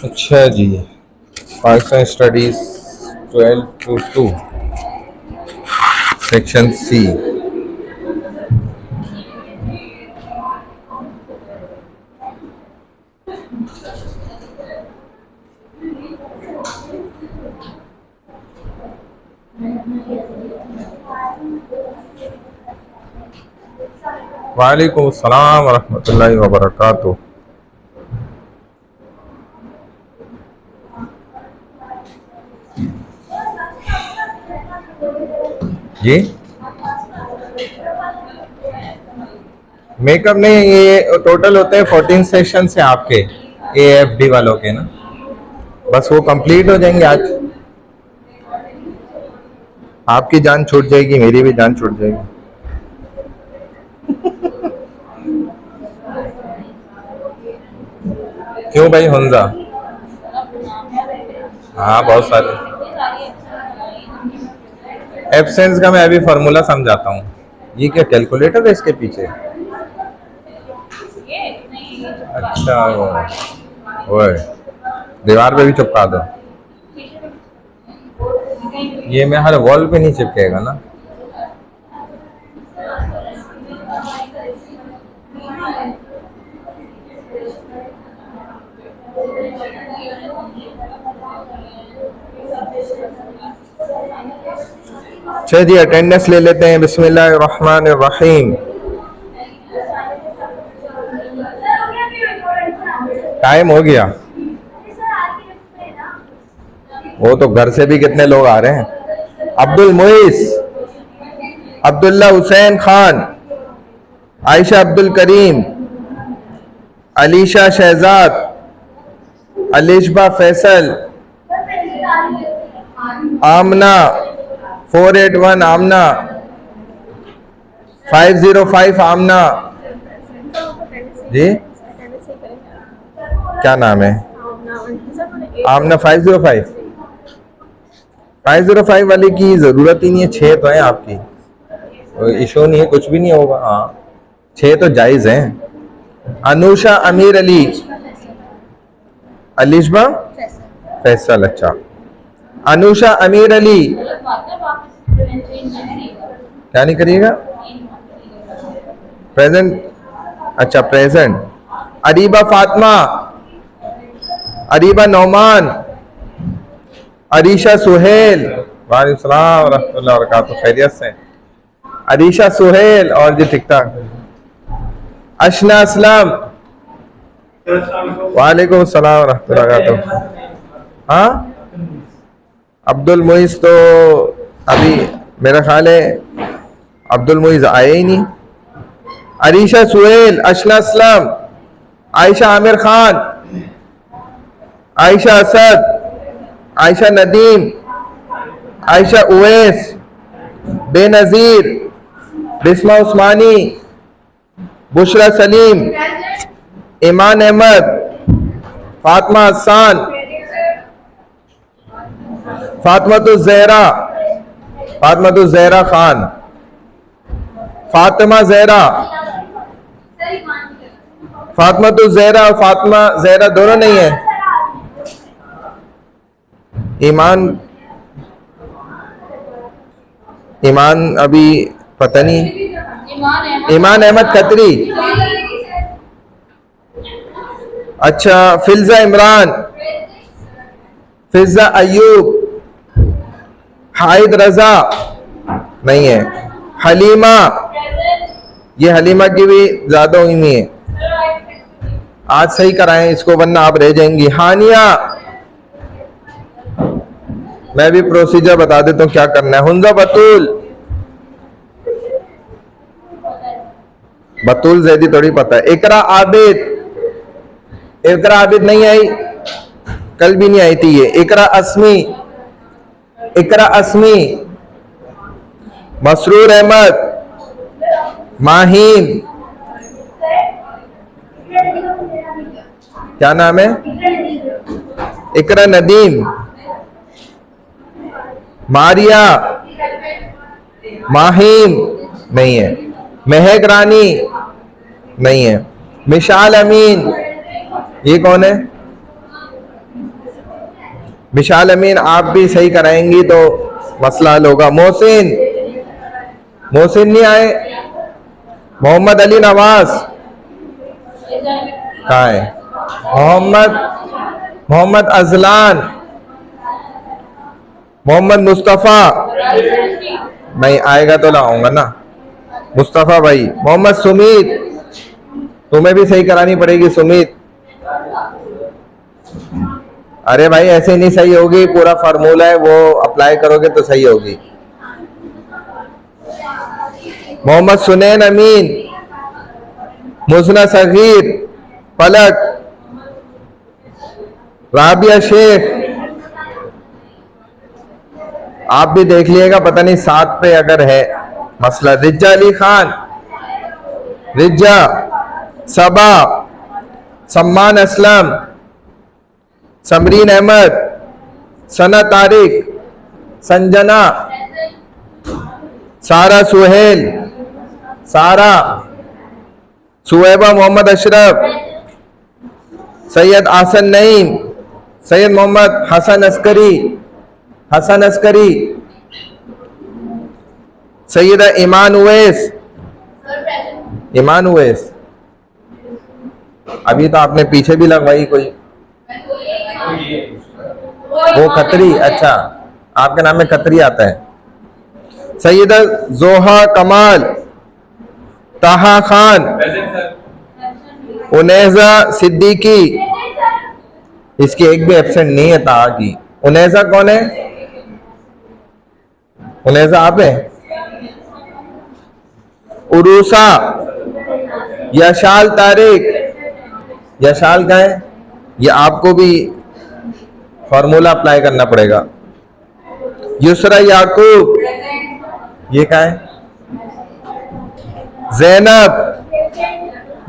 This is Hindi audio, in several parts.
अच्छा जी, पाकिस्तान स्टडीज 12-2 सेक्शन सी। वालेकुम अस्सलाम वरहमतुल्लाहि वबरकातुहू। जी मेकअप नहीं, ये टोटल होते हैं 14 सेशन से आपके AFD वालों के ना, बस वो कंप्लीट हो जाएंगे आज। आपकी जान छूट जाएगी, मेरी भी जान छूट जाएगी। क्यों भाई हमजा? हाँ बहुत सारे। एब्सेंस का मैं अभी फार्मूला समझाता हूँ। ये क्या कैलकुलेटर है इसके पीछे? अच्छा वो दीवार पे भी चिपका दो। ये मैं हर वॉल पे नहीं चिपकेगा ना। अच्छा जी, अटेंडेंस ले लेते हैं। बिस्मिल्लाहिर्रहमानिर्रहीम। टाइम हो गया। वो तो घर से भी कितने लोग आ रहे हैं। अब्दुल मुइस, अब्दुल्ला हुसैन खान, आयशा अब्दुल करीम, अलीशा शहजाद, अलिशबा फैसल, आमना 481, आमना 505, आमना जी क्या नाम है? आमना 505 वाले की जरूरत ही नहीं है। 6 तो है आपकी, इशू नहीं है, कुछ भी नहीं होगा। हाँ 6 तो जायज है। अनुषा अमीर अली, अलिशबा फैसल। अच्छा अनुषा अमीर अली, क्या नहीं करिएगा? प्रेजेंट। अच्छा प्रेजेंट। अरीबा फातिमा, अरीबा नौमान, अरीशा सुहेल। वालेकुम सलाम रहमतुल्लाहि व बरकातुहू। खैरियत से? अरीशा सुहेल और जी ठीक ठाक। अशना असलम। वालेकुम सलाम रहमतुल्लाहि व बरकातुहू। हाँ अब्दुल मुइस तो अभी मेरा ख्याल है अब्दुल मुइस आए ही नहीं। अरीशा सुहेल, अशना असलम, आयशा आमिर खान, आयशा असद, आयशा नदीम, आयशा उवैस, बेनजीर, बिस्मा उस्मानी, बुशरा सलीम, ईमान अहमद, फातिमा हसान, फातिमातुज ज़हरा, फातिमातुज ज़हरा खान, फातिमा ज़हरा, फातिमातुज ज़हरा और फातिमा ज़हरा दोनों नहीं है। ईमान अभी पता नहीं। ईमान अहमद खत्री। अच्छा फिल्जा इमरान, फिजा अयूब, हाइद रजा नहीं है। हलीमा, ये हलीमा की भी ज्यादा हुई नहीं है। आज सही कराएं इसको वरना आप रह जाएंगी। हानिया, मैं भी प्रोसीजर बता देता हूँ क्या करना है। हुंजा बतूल, बतूल जैदी थोड़ी पता है। इकरा आबिद, इकरा आबिद नहीं आई, कल भी नहीं आई थी ये। इकरा अस्मी, इकरा अस्मी। मसरूर अहमद, माहीन, क्या नाम है? इकरा नदीम, मारिया, माहीम नहीं है। महक रानी नहीं है। मिशाल अमीन, ये कौन है? मिशाल अमीन आप भी सही कराएंगी तो मसला हल होगा। मोहसिन, मोहसिन नहीं आए। मोहम्मद अली नवाज कहाँ है? मोहम्मद अजलान, मोहम्मद मुस्तफ़ा नहीं आएगा तो लाऊंगा ना। मुस्तफ़ा भाई। मोहम्मद सुमीत, तुम्हें भी सही करानी पड़ेगी सुमीत। अरे भाई ऐसे नहीं सही होगी, पूरा फार्मूला है वो अप्लाई करोगे तो सही होगी। मोहम्मद सुनैन अमीन, मुजना सगीर, पलक, राबिया शेख। आप भी देख लिएगा, पता नहीं 7 पे अगर है मसला। रिज्जा अली खान, रिज्जा, सबा, सम्मान असलम, समरीन अहमद, सना तारिक, संजना, सारा सुहेल, सारा, सुहैबा मोहम्मद अशरफ, सैयद आसन नईम, सैयद मोहम्मद हसन अस्करी, हसन अस्करी, सैयदा ईमान उवैस, ईमान उवैस। अभी तो आपने पीछे भी लगवाई कोई, वो कतरी। अच्छा आपके नाम में कतरी आता है। सैयदा जोहा कमाल, ताहा खान, उनैजा सिद्दीकी, इसकी एक भी एब्सेंट नहीं है ताहा की। उनैजा कौन है? उनैजा आप है? उरूसा, यशाल तारिक, यशाल का है? ये आपको भी फॉर्मूला अप्लाई करना पड़ेगा। युसरा याकूब, ये क्या है? जैनब,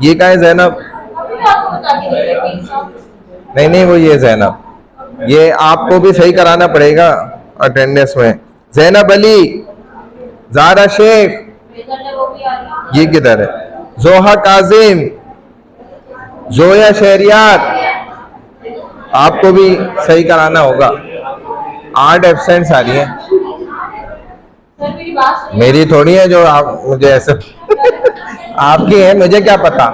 ये क्या है? जैनब नहीं नहीं वो ये जैनब, ये आपको भी सही कराना पड़ेगा अटेंडेंस में। जैनब अली, जारा शेख, ये किधर है? जोहा काजिम, जोया शहरियार, आपको भी सही कराना होगा। 8 एब्सेंट्स आ रही है। मेरी थोड़ी है जो आप मुझे ऐसे आपकी है, मुझे क्या पता।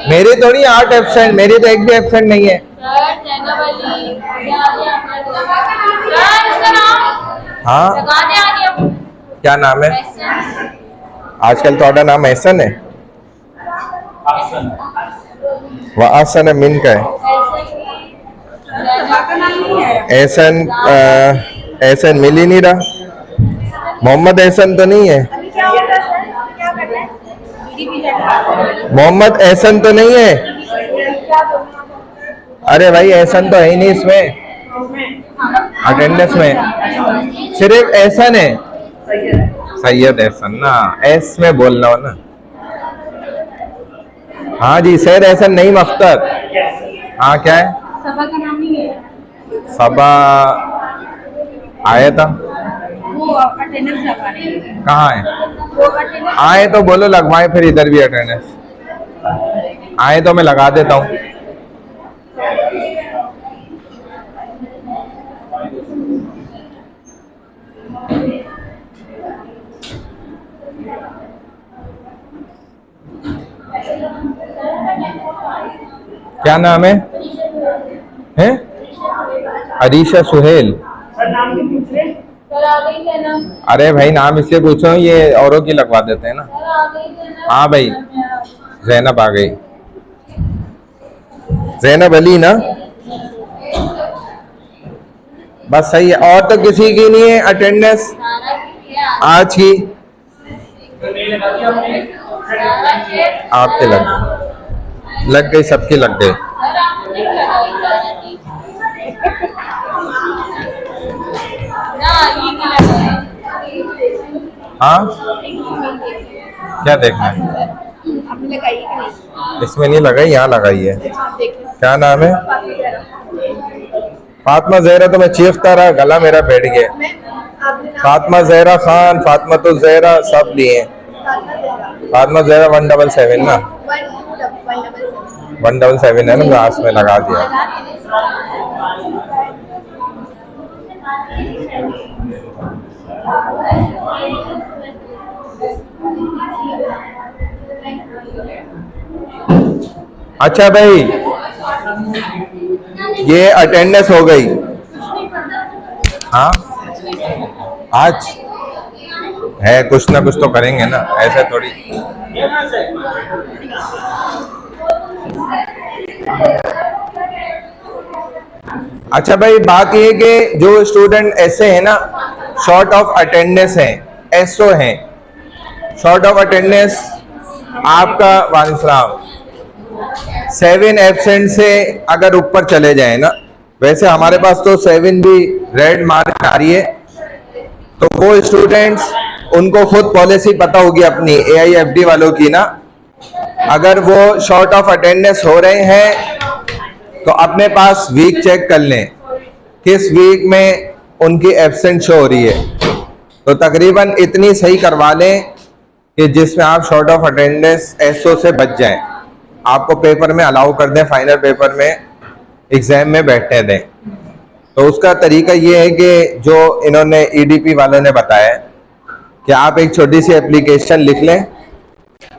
मेरी थोड़ी 8 एब्सेंट, मेरी तो एक भी एब्सेंट नहीं है। हाँ क्या नाम है? आजकल थोड़ा नाम एहसन है। वह आसन मिन का है। एहसन, एहसन मिल ही नहीं रहा। मोहम्मद एहसन तो नहीं है? मोहम्मद एहसन तो नहीं है? अरे भाई एहसन तो है ही नहीं इसमें अटेंडेंस में, सिर्फ एहसन है। सैयद एहसन ना, एस में बोलना हो ना। हाँ जी सैयद एहसन नहीं अख्तर। हाँ क्या है? सबा का नाम नहीं है। सबा आया था वो अटेंडेंस लगवाने। कहाँ है? आए तो बोलो लगवाए, फिर इधर भी अटेंडेंस आए तो मैं लगा देता हूँ। क्या नाम है? हैं? अरीशा सुहेल। अरे भाई नाम इसलिए पूछो, ये औरों की लगवा देते हैं ना। हाँ भाई जैनब आ गई, जैनब अली ना, बस सही है। और तो किसी की नहीं है अटेंडेंस आज की? आपके लग गई, सबकी लग गई। हाँ, क्या देखना है? आपने लगाई है कि नहीं? इसमें नहीं लगाई, यहाँ लगाई है। आप देख लो। क्या नाम है? फातिमा जहरा। तो मैं चीखता रहा, गला मेरा बैठ गया। फातिमा जहरा खान, फातिमा तो जहरा सब लिए। फातिमा जहरा 177 ना, 177 है ना, लास्ट में लगा दिया। अच्छा भाई, ये अटेंडेंस हो गई। हाँ, आज है, कुछ ना कुछ तो करेंगे ना, ऐसे थोड़ी। अच्छा भाई, बात ये कि जो स्टूडेंट ऐसे हैं ना, शॉर्ट ऑफ अटेंडेंस हैं, एसओ हैं, शॉर्ट ऑफ अटेंडेंस आपका, वालेकुम सलाम, 7 एब्सेंट से अगर ऊपर चले जाए ना, वैसे हमारे पास तो 7 भी रेड मार्क आ रही है, तो वो स्टूडेंट्स, उनको खुद पॉलिसी पता होगी अपनी एआईएफडी वालों की ना, अगर वो शॉर्ट ऑफ अटेंडेंस हो रहे हैं तो अपने पास वीक चेक कर लें, किस वीक में उनकी एब्सेंट शो हो रही है, तो तकरीबन इतनी सही करवा लें कि जिसमें आप शॉर्ट ऑफ अटेंडेंस एसओ से बच जाएं, आपको पेपर में अलाउ कर दें, फाइनल पेपर में एग्जाम में बैठने दें। तो उसका तरीका ये है कि जो इन्होंने ईडीपी वालों ने बताया कि आप एक छोटी सी एप्लीकेशन लिख लें,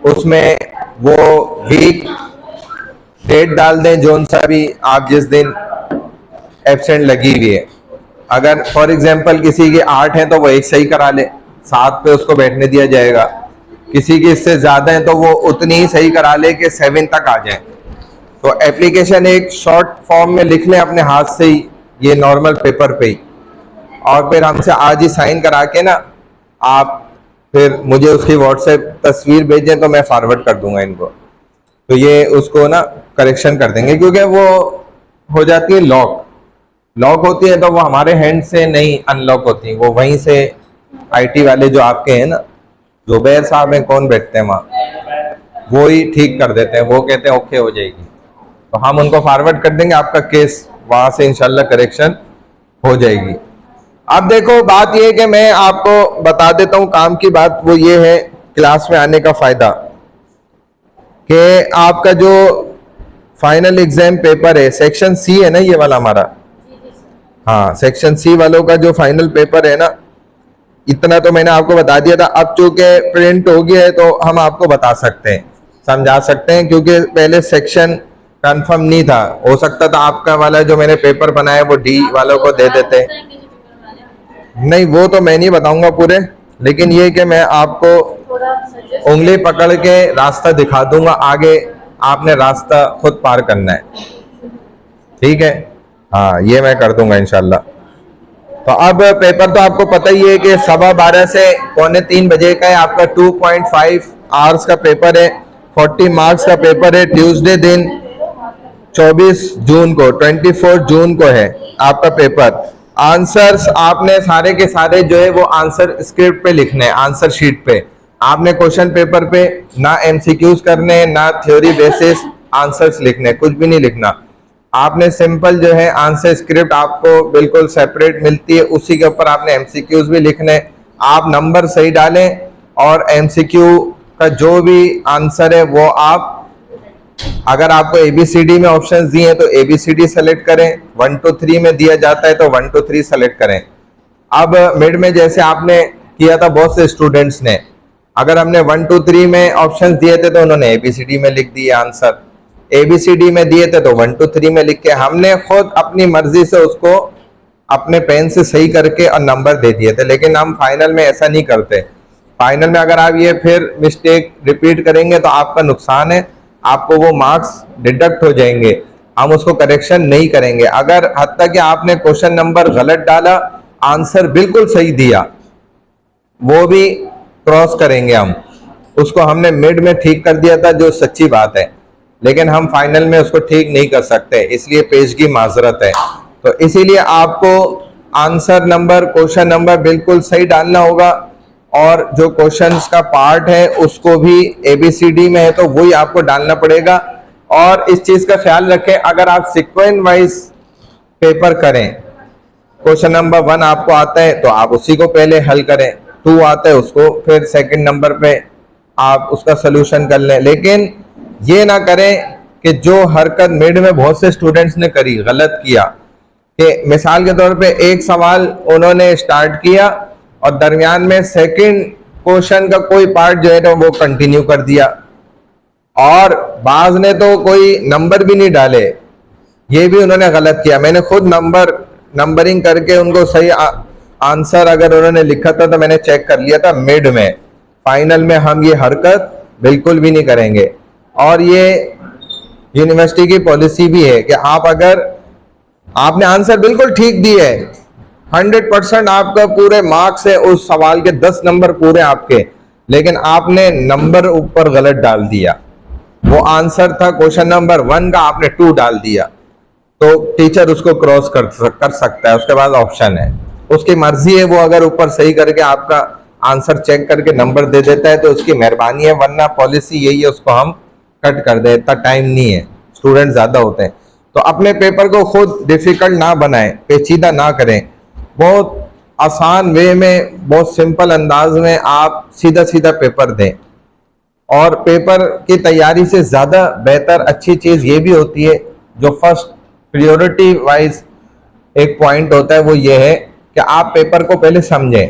उसमें वो वीक डेट डाल दें, जोन सा भी आप जिस दिन एब्सेंट लगी हुई है। अगर फॉर एग्जांपल किसी की 8 है तो वो 1 सही करा ले, 7 पे उसको बैठने दिया जाएगा। किसी की इससे ज्यादा है तो वो उतनी ही सही करा ले कि 7 तक आ जाए। तो एप्लीकेशन एक शॉर्ट फॉर्म में लिख लें अपने हाथ से ही, ये नॉर्मल पेपर पे ही, और फिर हमसे आज ही साइन करा के ना आप फिर मुझे उसकी व्हाट्सएप तस्वीर भेजें तो मैं फॉरवर्ड कर दूंगा इनको, तो ये उसको ना करेक्शन कर देंगे, क्योंकि वो हो जाती है लॉक होती है, तो वो हमारे हैंड से नहीं अनलॉक होती, वो वहीं से आईटी वाले जो आपके हैं ना, जुबैर साहब हैं, कौन बैठते हैं वहाँ, वो ही ठीक कर देते हैं, वो कहते हैं ओके हो जाएगी, तो हम उनको फॉरवर्ड कर देंगे, आपका केस वहां से इंशाल्लाह करेक्शन हो जाएगी। अब देखो, बात ये है कि मैं आपको बता देता हूँ काम की बात, वो ये है क्लास में आने का फायदा, कि आपका जो फाइनल एग्जाम पेपर है, सेक्शन सी है ना ये वाला हमारा, हाँ सेक्शन सी वालों का जो फाइनल पेपर है ना, इतना तो मैंने आपको बता दिया था, अब चूंकि प्रिंट हो गया है तो हम आपको बता सकते हैं, समझा सकते हैं, क्योंकि पहले सेक्शन कंफर्म नहीं था, हो सकता था आपका वाला जो मैंने पेपर बनाया वो डी वालों को दे देते, नहीं वो तो मैं नहीं बताऊंगा पूरे, लेकिन ये कि मैं आपको उंगली पकड़ के रास्ता दिखा दूंगा, आगे आपने रास्ता खुद पार करना है, ठीक है, हाँ ये मैं कर दूंगा इंशाल्लाह। तो अब पेपर तो आपको पता ही है कि 12:15 से 2:45 बजे का है, आपका 2.5 आवर्स का पेपर है, 40 मार्क्स का पेपर है, ट्यूसडे दिन 24 जून को, 24 जून को है आपका पेपर। आंसर्स आपने सारे के सारे जो है वो आंसर स्क्रिप्ट पे लिखने हैं, आंसर शीट पे, आपने क्वेश्चन पेपर पे ना एमसीक्यूज करने, ना थ्योरी बेसिस आंसर्स लिखने, कुछ भी नहीं लिखना, आपने सिंपल जो है आंसर स्क्रिप्ट आपको बिल्कुल सेपरेट मिलती है, उसी के ऊपर आपने एमसीक्यूज भी लिखने, आप नंबर सही डालें और एमसीक्यू का जो भी आंसर है वो आप, अगर आपको एबीसीडी में ऑप्शंस दिए हैं तो एबीसीडी सेलेक्ट करें, 1 to 3 में दिया जाता है तो 1 to 3 सेलेक्ट करें। अब मिड में जैसे आपने किया था बहुत से स्टूडेंट्स ने, अगर हमने 1 to 3 में ऑप्शंस दिए थे तो उन्होंने एबीसीडी में लिख दिए आंसर, एबीसीडी में दिए थे तो 1 to 3 में लिख के हमने खुद अपनी मर्जी से उसको अपने पेन से सही करके और नंबर दे दिए थे, लेकिन हम फाइनल में ऐसा नहीं करते। फाइनल में अगर आप ये फिर मिस्टेक रिपीट करेंगे तो आपका नुकसान है, आपको वो मार्क्स डिडक्ट हो जाएंगे, हम उसको करेक्शन नहीं करेंगे। अगर हत्ता कि आपने क्वेश्चन नंबर गलत डाला, आंसर बिल्कुल सही दिया, वो भी क्रॉस करेंगे हम, उसको हमने मिड में ठीक कर दिया था जो सच्ची बात है, लेकिन हम फाइनल में उसको ठीक नहीं कर सकते, इसलिए पेश की माजरत है। तो इसीलिए आपको आंसर नंबर, क्वेश्चन नंबर बिल्कुल सही डालना होगा, और जो क्वेश्चंस का पार्ट है उसको भी ABCD में है तो वही आपको डालना पड़ेगा। और इस चीज का ख्याल रखें, अगर आप सीक्वेंस वाइज पेपर करें, क्वेश्चन नंबर 1 आपको आता है तो आप उसी को पहले हल करें, 2 आता है उसको फिर सेकंड नंबर पे आप उसका सोल्यूशन कर लें। लेकिन ये ना करें कि जो हरकत मिड में बहुत से स्टूडेंट्स ने करी, गलत किया, कि मिसाल के तौर पे एक सवाल उन्होंने स्टार्ट किया और दरमियान में सेकंड क्वेश्चन का कोई पार्ट जो है ना वो कंटिन्यू कर दिया, और बाज ने तो कोई नंबर भी नहीं डाले, ये भी उन्होंने गलत किया। मैंने खुद नंबरिंग करके उनको सही आंसर अगर उन्होंने लिखा था तो मैंने चेक कर लिया था मिड में। फाइनल में हम ये हरकत बिल्कुल भी नहीं करेंगे, और ये यूनिवर्सिटी की पॉलिसी भी है कि आप अगर आपने आंसर बिल्कुल ठीक दिए है, 100% आपका पूरे मार्क्स है, उस सवाल के 10 नंबर पूरे आपके, लेकिन आपने नंबर ऊपर गलत डाल दिया, वो आंसर था क्वेश्चन नंबर 1 का, आपने 2 डाल दिया, तो टीचर उसको क्रॉस कर सकता है, उसके बाद ऑप्शन है, उसकी मर्जी है, वो अगर ऊपर सही करके आपका आंसर चेक करके नंबर दे देता है तो उसकी मेहरबानी है, वरना पॉलिसी यही है उसको हम कट कर दे, इतना टाइम नहीं है, स्टूडेंट ज्यादा होते हैं। तो अपने पेपर को खुद डिफिकल्ट ना बनाएं, पेचीदा ना करें, बहुत आसान वे में, बहुत सिंपल अंदाज में आप सीधा सीधा पेपर दें। और पेपर की तैयारी से ज़्यादा बेहतर अच्छी चीज़ ये भी होती है, जो फर्स्ट प्रायोरिटी वाइज एक पॉइंट होता है, वो ये है कि आप पेपर को पहले समझें।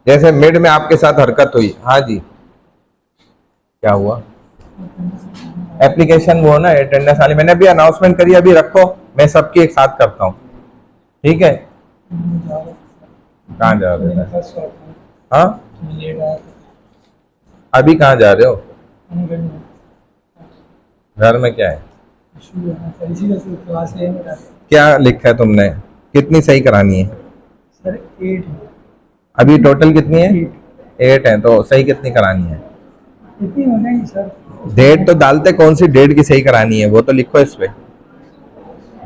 जैसे मिड में आपके साथ हरकत हुई, हाँ जी क्या हुआ, एप्लीकेशन वो ना अटेंडेंस वाली मैंने अभी अनाउंसमेंट करी, अभी रखो, मैं सबकी एक साथ करता हूँ, ठीक है। कहाँ जा रहे हो? हाँ अभी कहाँ जा रहे हो? घर में क्या है? क्या लिखा है तुमने? कितनी सही करानी है? सर 8 अभी टोटल कितनी है? 8 है, तो सही कितनी करानी है? कितनी हो जाएगी सर? डेट तो डालते, कौन सी डेट की सही करानी है वो तो लिखो इस पे।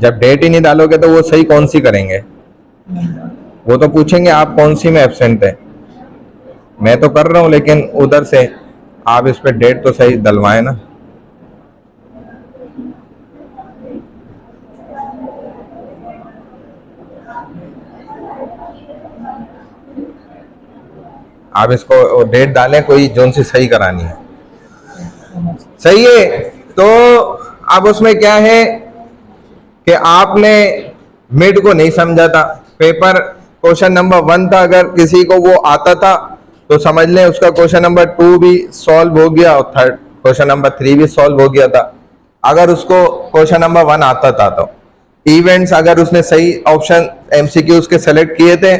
जब डेट ही नहीं डालोगे तो वो सही कौन सी करेंगे? वो तो पूछेंगे आप कौन सी में एब्सेंट है। मैं तो कर रहा हूँ, लेकिन उधर से आप इस पे डेट तो सही डलवाए ना। आप इसको डेट डालें कोई जोन सी सही करानी है, सही है। तो अब उसमें क्या है कि आपने मिड को नहीं समझा था, पेपर क्वेश्चन नंबर 1 था, अगर किसी को वो आता था तो समझ लें उसका क्वेश्चन नंबर 2 भी सॉल्व हो गया और थर्ड क्वेश्चन नंबर 3 भी सॉल्व हो गया था, अगर उसको क्वेश्चन नंबर 1 आता था। तो इवेंट्स अगर उसने सही ऑप्शन MCQs के सेलेक्ट किए थे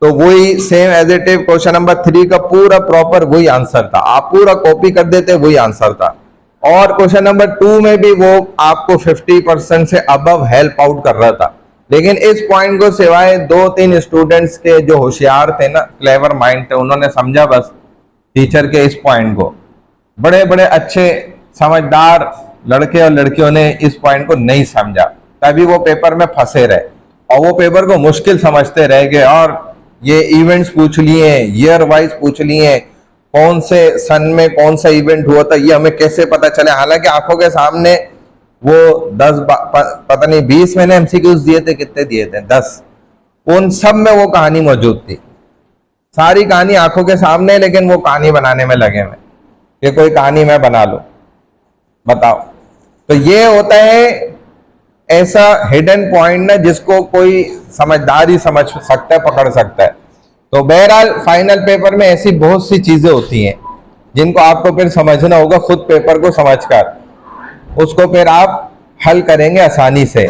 तो वही same as it is question number 3 का पूरा प्रॉपर वही आंसर था, आप पूरा कॉपी कर देते वही आंसर था। और क्वेश्चन नंबर 2 में भी वो आपको 50% से अबव हेल्प आउट कर रहा था, लेकिन इस पॉइंट को सिवाय 2-3 स्टूडेंट्स के जो होशियार थे ना, क्लेवर माइंड थे, उन्होंने समझा बस टीचर के इस पॉइंट को। बड़े बड़े अच्छे समझदार लड़के और लड़कियों ने इस पॉइंट को नहीं समझा, तभी वो पेपर में फंसे रहे और वो पेपर को मुश्किल समझते रह गए। और ये इवेंट्स पूछ लिए, ईयर वाइज पूछ लिए, कौन से सन में कौन सा इवेंट हुआ था ये हमें कैसे पता चले, हालांकि आंखों के सामने वो 10 पता नहीं 20 मैंने MCQs दिए थे, कितने दिए थे 10, उन सब में वो कहानी मौजूद थी, सारी कहानी आंखों के सामने, लेकिन वो कहानी बनाने में लगे हुए कि कोई कहानी मैं बना लूं, बताओ। तो ये होता है ऐसा हिडन पॉइंट ना जिसको कोई समझदार ही समझ सकता है, पकड़ सकता है। तो बहरहाल फाइनल पेपर में ऐसी बहुत सी चीजें होती हैं जिनको आपको फिर समझना होगा, खुद पेपर को समझकर उसको फिर आप हल करेंगे आसानी से,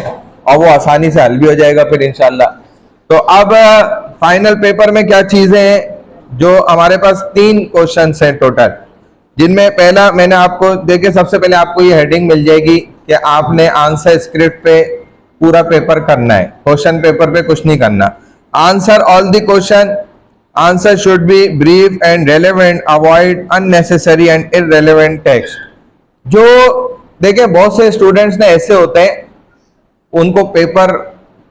और वो आसानी से हल भी हो जाएगा फिर इंशाल्लाह। तो अब फाइनल पेपर में क्या चीजें हैं, जो हमारे पास 3 क्वेश्चन हैं टोटल, जिनमें पहला मैंने आपको देखे, सबसे पहले आपको ये हेडिंग मिल जाएगी कि आपने आंसर स्क्रिप्ट पे पूरा पेपर करना है, क्वेश्चन पेपर पे कुछ नहीं करना। Answer all the question, answer should be brief and relevant, avoid unnecessary and irrelevant text. जो देखिए बहुत से स्टूडेंट्स ने ऐसे होते हैं उनको पेपर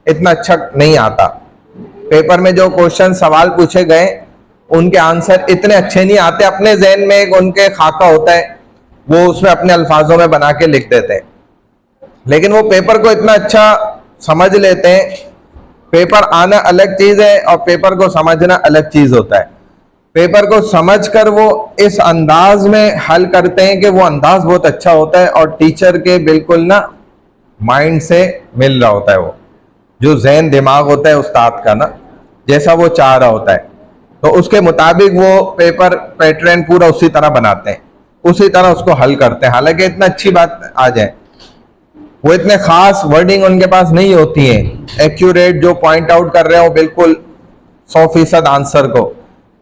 इतना अच्छा नहीं आता, पेपर में जो क्वेश्चन सवाल पूछे गए उनके आंसर इतने अच्छे नहीं आते, अपने जहन में एक उनके खाका होता है, वो उसमें अपने अल्फाजों में बना के लिख देते हैं, लेकिन वो पेपर को इतना अच्छा समझ लेते हैं। पेपर आना अलग चीज है और पेपर को समझना अलग चीज होता है। पेपर को समझकर वो इस अंदाज में हल करते हैं कि वो अंदाज बहुत अच्छा होता है और टीचर के बिल्कुल ना माइंड से मिल रहा होता है, वो जो जहन दिमाग होता है उस्ताद का ना, जैसा वो चाह रहा होता है, तो उसके मुताबिक वो पेपर पैटर्न पूरा उसी तरह बनाते हैं, उसी तरह उसको हल करते हैं। हालांकि इतना अच्छी बात आ जाए, वो इतने खास वर्डिंग उनके पास नहीं होती है, एक्यूरेट जो पॉइंट आउट कर रहे हो बिल्कुल 100% आंसर को,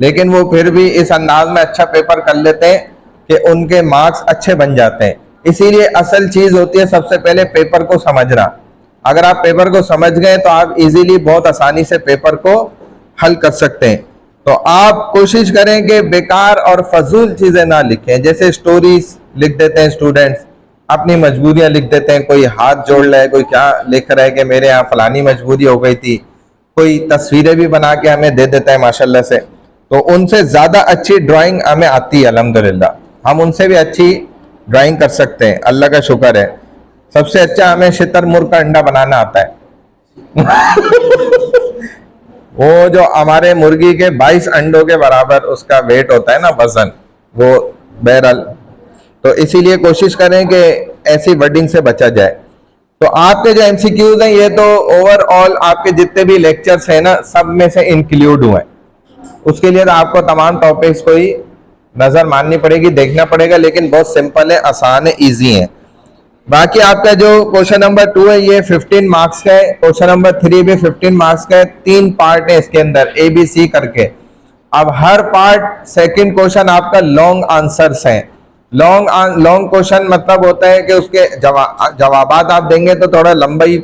लेकिन वो फिर भी इस अंदाज में अच्छा पेपर कर लेते हैं कि उनके मार्क्स अच्छे बन जाते हैं। इसीलिए असल चीज होती है सबसे पहले पेपर को समझना। अगर आप पेपर को समझ गए तो आप इजीली बहुत आसानी से पेपर को हल कर सकते हैं। तो आप कोशिश करें कि बेकार और फजूल चीजें ना लिखें, जैसे स्टोरीज लिख देते हैं स्टूडेंट्स, अपनी मजबूरियां लिख देते हैं, कोई हाथ जोड़ रहा है, कोई क्या लिख रहा है कि मेरे यहाँ फलानी मजबूरी हो गई थी, कोई तस्वीरें भी बना के हमें दे देता है माशाल्लाह से। तो उनसे ज्यादा अच्छी ड्राइंग हमें आती है अल्हम्दुलिल्लाह, हम उनसे भी अच्छी ड्राइंग कर सकते हैं, अल्लाह का शुक्र है। सबसे अच्छा हमें शितरमुर्ग का अंडा बनाना आता है वो जो हमारे मुर्गी के 22 अंडों के बराबर उसका वेट होता है ना, वजन, वो बहरहाल। तो इसीलिए कोशिश करें कि ऐसी वर्डिंग से बचा जाए। तो आपके जो एमसीक्यूज हैं ये तो ओवरऑल आपके जितने भी लेक्चर्स हैं ना सब में से इंक्लूड हुए हैं, उसके लिए तो आपको तमाम टॉपिक्स को ही नजर माननी पड़ेगी, देखना पड़ेगा, लेकिन बहुत सिंपल है, आसान है, इजी है। बाकी आपका जो क्वेश्चन नंबर 2 है ये 15 मार्क्स का है, क्वेश्चन नंबर 3 भी 15 मार्क्स का है, 3 पार्ट है इसके अंदर ABC करके। अब हर पार्ट सेकंड क्वेश्चन आपका लॉन्ग आंसर्स हैं। लॉन्ग क्वेश्चन मतलब होता है कि उसके जवाबात आप देंगे तो थोड़ा लंबा ही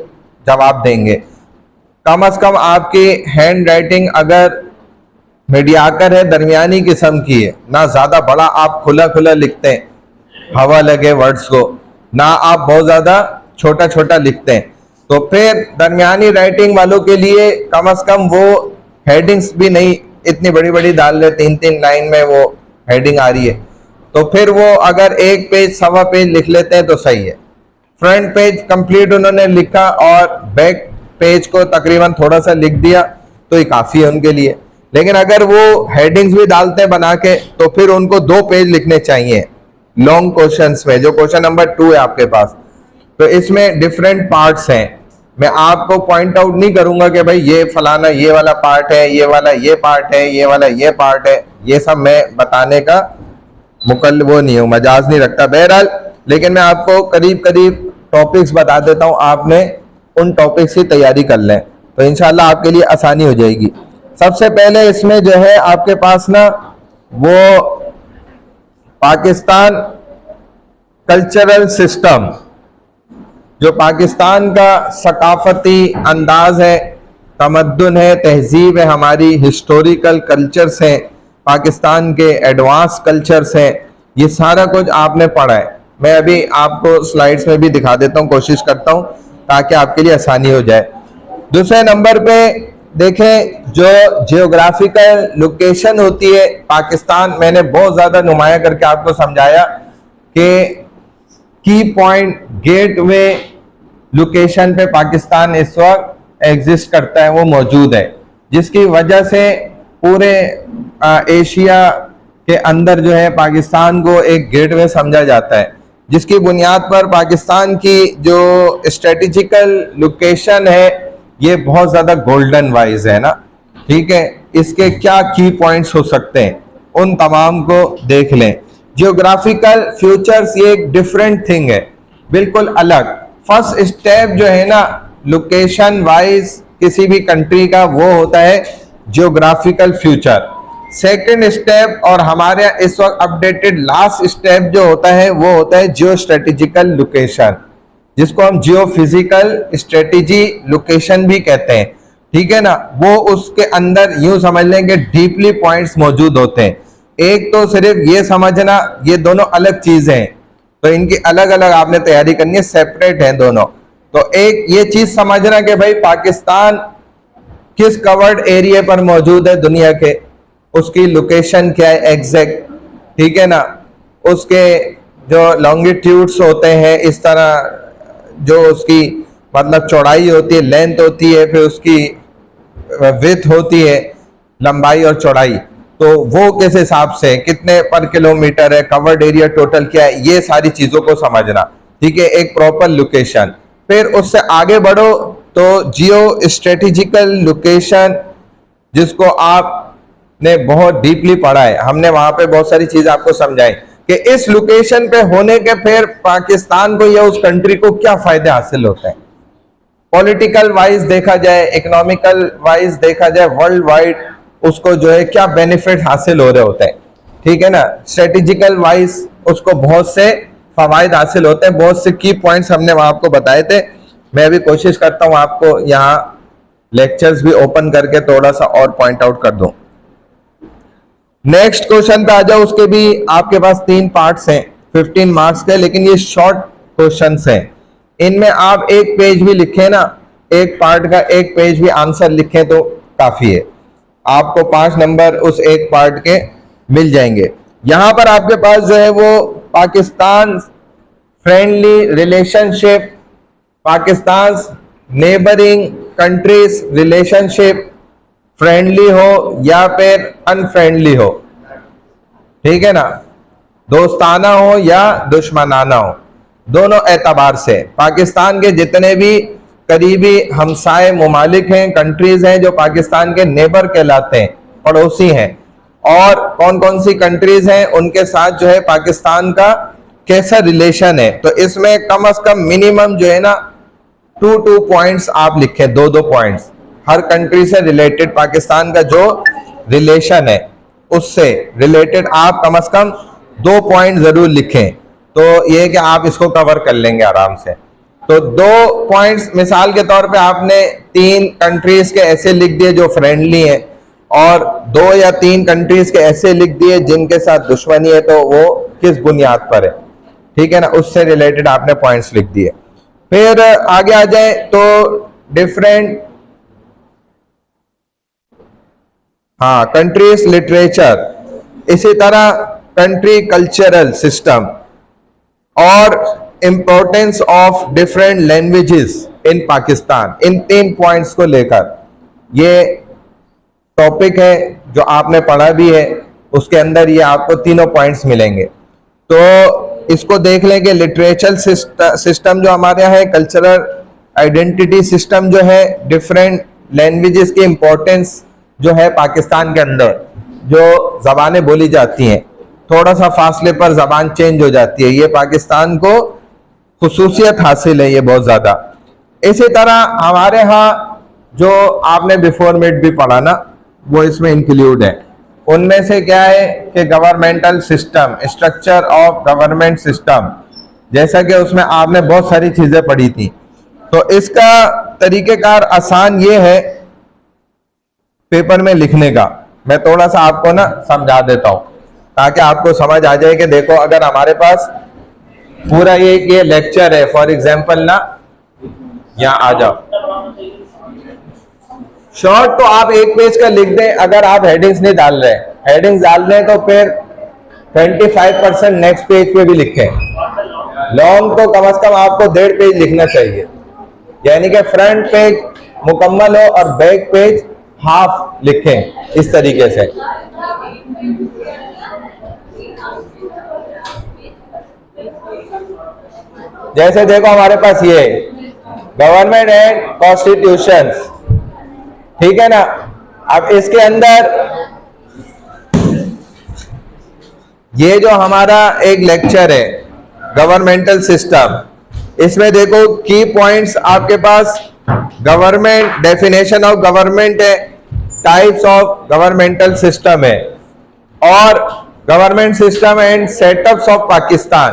जवाब देंगे। कम से कम आपकी हैंड राइटिंग अगर मीडियाकर है, दरमियानी किस्म की है, ना ज्यादा बड़ा आप खुला खुला लिखते हैं हवा लगे वर्ड्स को, ना आप बहुत ज्यादा छोटा छोटा लिखते हैं, तो फिर दरमियानी राइटिंग वालों के लिए कम से कम वो हेडिंग्स भी नहीं इतनी बड़ी बड़ी डाल रहे, 3-3 लाइन में वो हेडिंग आ रही है, तो फिर वो अगर 1 पेज सवा पेज लिख लेते हैं तो सही है। फ्रंट पेज कंप्लीट उन्होंने लिखा और बैक पेज को तकरीबन थोड़ा सा लिख दिया तो ये काफी है उनके लिए। लेकिन अगर वो हेडिंग्स भी डालते हैं बना के तो फिर उनको 2 पेज लिखने चाहिए लॉन्ग क्वेश्चंस में, जो क्वेश्चन नंबर 2 है आपके पास। तो इसमें डिफरेंट पार्ट्स हैं, मैं आपको पॉइंट आउट नहीं करूंगा कि भाई ये फलाना ये वाला पार्ट है, ये वाला ये पार्ट है, ये वाला ये पार्ट है, ये सब मैं बताने का वो नहीं हूँ, मजाज नहीं रखता बहरहाल। लेकिन मैं आपको करीब करीब टॉपिक्स बता देता हूँ, आपने उन टॉपिक्स की तैयारी कर लें तो इंशाल्लाह आपके लिए आसानी हो जाएगी। सबसे पहले इसमें जो है आपके पास ना वो पाकिस्तान कल्चरल सिस्टम, जो पाकिस्तान का सकाफती अंदाज है, तमद्दुन है, तहजीब है, हमारी हिस्टोरिकल कल्चर्स हैं, पाकिस्तान के एडवांस कल्चर्स हैं, ये सारा कुछ आपने पढ़ा है। मैं अभी आपको स्लाइड्स में भी दिखा देता हूँ, कोशिश करता हूँ ताकि आपके लिए आसानी हो जाए। दूसरे नंबर पे देखें जो जियोग्राफिकल लोकेशन होती है पाकिस्तान, मैंने बहुत ज़्यादा नुमाया करके आपको समझाया कि की पॉइंट गेटवे लोकेशन पे पाकिस्तान इस वक्त एग्जिस्ट करता है, वो मौजूद है, जिसकी वजह से पूरे एशिया के अंदर जो है पाकिस्तान को एक गेटवे समझा जाता है, जिसकी बुनियाद पर पाकिस्तान की जो स्ट्रेटेजिकल लोकेशन है ये बहुत ज़्यादा गोल्डन वाइज है ना, ठीक है। इसके क्या की पॉइंट्स हो सकते हैं उन तमाम को देख लें। जियोग्राफिकल फ्यूचर्स ये एक डिफरेंट थिंग है, बिल्कुल अलग। फर्स्ट स्टेप जो है ना लोकेशन वाइज किसी भी कंट्री का, वो होता है जियोग्राफिकल फ्यूचर। सेकंड स्टेप और हमारे इस वक्त अपडेटेड लास्ट स्टेप जो होता है वो होता है जियो स्ट्रेटेजिकल लोकेशन, जिसको हम जियो फिजिकल स्ट्रेटेजी लोकेशन भी कहते हैं, ठीक है ना। वो उसके अंदर यूं समझ लें कि डीपली पॉइंट्स मौजूद होते हैं। एक तो सिर्फ ये समझना ये दोनों अलग चीजें हैं, तो इनकी अलग अलग आपने तैयारी करनी है, सेपरेट हैं दोनों। तो एक ये चीज समझना कि भाई पाकिस्तान किस कवर्ड एरिया पर मौजूद है दुनिया के, उसकी लोकेशन क्या है एग्जैक्ट, ठीक है ना, उसके जो लॉन्गिट्यूड्स होते हैं, इस तरह जो उसकी मतलब चौड़ाई होती है, लेंथ होती है, फिर उसकी विड्थ होती है, लंबाई और चौड़ाई, तो वो किस हिसाब से कितने पर किलोमीटर है, कवर्ड एरिया टोटल क्या है, ये सारी चीजों को समझना, ठीक है, एक प्रॉपर लोकेशन। फिर उससे आगे बढ़ो तो जियो स्ट्रेटेजिकल लोकेशन, जिसको आपने बहुत डीपली पढ़ा है, हमने वहां पे बहुत सारी चीज आपको समझाई कि इस लोकेशन पे होने के फिर पाकिस्तान को या उस कंट्री को क्या फायदे हासिल होते हैं, पॉलिटिकल वाइज देखा जाए, इकोनॉमिकल वाइज देखा जाए, वर्ल्ड वाइड उसको जो है क्या बेनिफिट हासिल हो रहे होते हैं, ठीक है ना, स्ट्रेटेजिकल वाइज उसको बहुत से फवायद हासिल होते हैं। बहुत से की पॉइंट्स हमने वहां आपको बताए थे। मैं भी कोशिश करता हूं आपको यहाँ लेक्चर्स भी ओपन करके थोड़ा सा और पॉइंट आउट कर दूं। नेक्स्ट क्वेश्चन पे आ जाओ। उसके भी आपके पास 3 पार्ट्स हैं, 15 मार्क्स के, लेकिन ये शॉर्ट क्वेश्चंस हैं। इनमें आप एक पेज भी लिखें ना, एक पार्ट का एक पेज भी आंसर लिखें तो काफी है, आपको 5 नंबर उस एक पार्ट के मिल जाएंगे। यहां पर आपके पास जो है वो Pakistan friendly relationship, Pakistan neighbouring countries relationship, friendly हो या फिर अनफ्रेंडली हो, ठीक है ना, दोस्ताना हो या दुश्मनाना हो, दोनों एतबार से पाकिस्तान के जितने भी करीबी हमसाए मुमालिक हैं, कंट्रीज हैं जो पाकिस्तान के नेबर कहलाते हैं, पड़ोसी हैं, और कौन कौन सी कंट्रीज हैं उनके साथ जो है पाकिस्तान का कैसा रिलेशन है, तो इसमें कम से कम मिनिमम जो है ना 2 पॉइंट्स आप लिखें, 2 पॉइंट्स हर कंट्री से रिलेटेड, पाकिस्तान का जो रिलेशन है उससे रिलेटेड आप कम से कम 2 पॉइंट जरूर लिखें, तो ये कि आप इसको कवर कर लेंगे आराम से। तो 2 पॉइंट्स मिसाल के तौर पे आपने 3 कंट्रीज के ऐसे लिख दिए जो फ्रेंडली हैं, और 2 या 3 कंट्रीज के ऐसे लिख दिए जिनके साथ दुश्मनी है, तो वो किस बुनियाद पर है, ठीक है ना, उससे रिलेटेड आपने पॉइंट्स लिख दिए। फिर आगे आ जाए तो डिफरेंट कंट्रीज लिटरेचर, इसी तरह कंट्री कल्चरल सिस्टम और importance of different languages in Pakistan, in 3 points को लेकर ये टॉपिक है जो आपने पढ़ा भी है, उसके अंदर ये आपको तीनों पॉइंट्स मिलेंगे। तो इसको देख लें कि लिटरेचर सिस्टम जो हमारे यहाँ है, कल्चरल आइडेंटिटी सिस्टम जो है, डिफरेंट लैंग्वेजेस की इंपॉर्टेंस जो है पाकिस्तान के अंदर, जो जबानें बोली जाती हैं, थोड़ा सा फासले पर जबान चेंज हो जाती है, ये पाकिस्तान को खुसूसियत हासिल है, ये बहुत ज्यादा। इसी तरह हमारे यहाँ जो आपने बिफोर मिड भी पढ़ा ना, वो इसमें इंक्लूड है। उनमें से क्या है कि governmental system, structure of government system, जैसा कि उसमें आपने बहुत सारी चीजें पढ़ी थी, तो इसका तरीकेकार आसान ये है पेपर में लिखने का। मैं थोड़ा सा आपको ना समझा देता हूं ताकि आपको समझ आ जाए कि देखो, अगर हमारे पास पूरा ये लेक्चर है, फॉर एग्जांपल ना, यहां आ जाओ, शॉर्ट तो आप एक पेज का लिख दें, अगर आप हेडिंग्स नहीं डाल रहे, हेडिंग्स डाल रहे हैं तो फिर 25% नेक्स्ट पेज पे भी लिखें। लॉन्ग तो कम से कम आपको 1.5 पेज लिखना चाहिए, यानी कि फ्रंट पेज मुकम्मल हो और बैक पेज हाफ लिखें, इस तरीके से। जैसे देखो हमारे पास ये गवर्नमेंट एंड कॉन्स्टिट्यूशंस, ठीक है ना। अब इसके अंदर ये जो हमारा एक लेक्चर है गवर्नमेंटल सिस्टम, इसमें देखो की पॉइंट्स आपके पास गवर्नमेंट, डेफिनेशन ऑफ गवर्नमेंट है, टाइप्स ऑफ गवर्नमेंटल सिस्टम है, और government system and setups of Pakistan.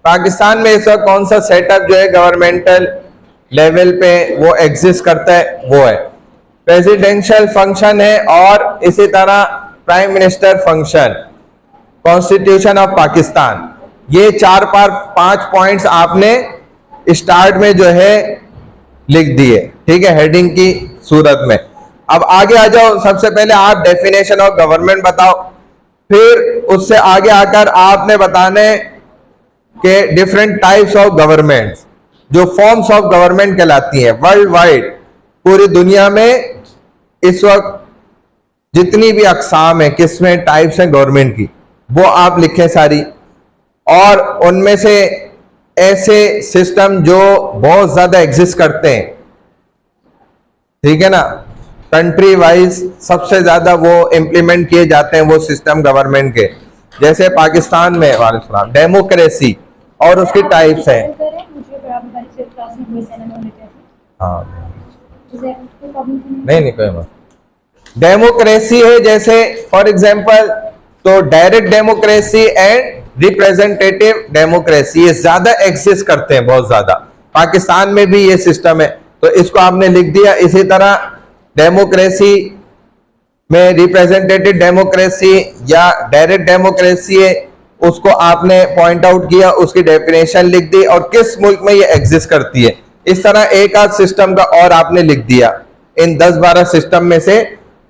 Pakistan में इस वक्त कौन सा सेटअप जो है गवर्नमेंटल लेवल पे वो एग्जिस्ट करता है, वो है प्रेसिडेंशियल फंक्शन है, और इसी तरह prime minister function, constitution of Pakistan. ये 4-5 पॉइंट्स आपने स्टार्ट में जो है लिख दिए, ठीक है, हेडिंग की सूरत में। अब आगे आ जाओ, सबसे पहले आप डेफिनेशन ऑफ गवर्नमेंट बताओ, फिर उससे आगे आकर आपने बताने के डिफरेंट टाइप्स ऑफ गवर्नमेंट, जो फॉर्म्स ऑफ गवर्नमेंट कहलाती हैं वर्ल्ड वाइड, पूरी दुनिया में इस वक्त जितनी भी अकसाम है, किस्में, टाइप्स हैं गवर्नमेंट की, वो आप लिखें सारी। और उनमें से ऐसे सिस्टम जो बहुत ज्यादा एग्जिस्ट करते हैं, ठीक है ना, कंट्री वाइज सबसे ज्यादा वो इंप्लीमेंट किए जाते हैं वो सिस्टम गवर्नमेंट के, जैसे पाकिस्तान में वालेकुम डेमोक्रेसी और उसकी टाइप्स हैं। हाँ नहीं कोई बात। डेमोक्रेसी है जैसे फॉर एग्जांपल, तो direct democracy and representative democracy ये ज्यादा एग्जिस्ट करते हैं, बहुत ज्यादा। पाकिस्तान में भी ये सिस्टम है, तो इसको आपने लिख दिया। इसी तरह डेमोक्रेसी में रिप्रेजेंटेटिव डेमोक्रेसी या डायरेक्ट डेमोक्रेसी है, उसको आपने पॉइंट आउट किया, उसकी डेफिनेशन लिख दी और किस मुल्क में ये एग्जिस्ट करती है। इस तरह एक आध सिस्टम का और आपने लिख दिया। इन 10-12 सिस्टम में से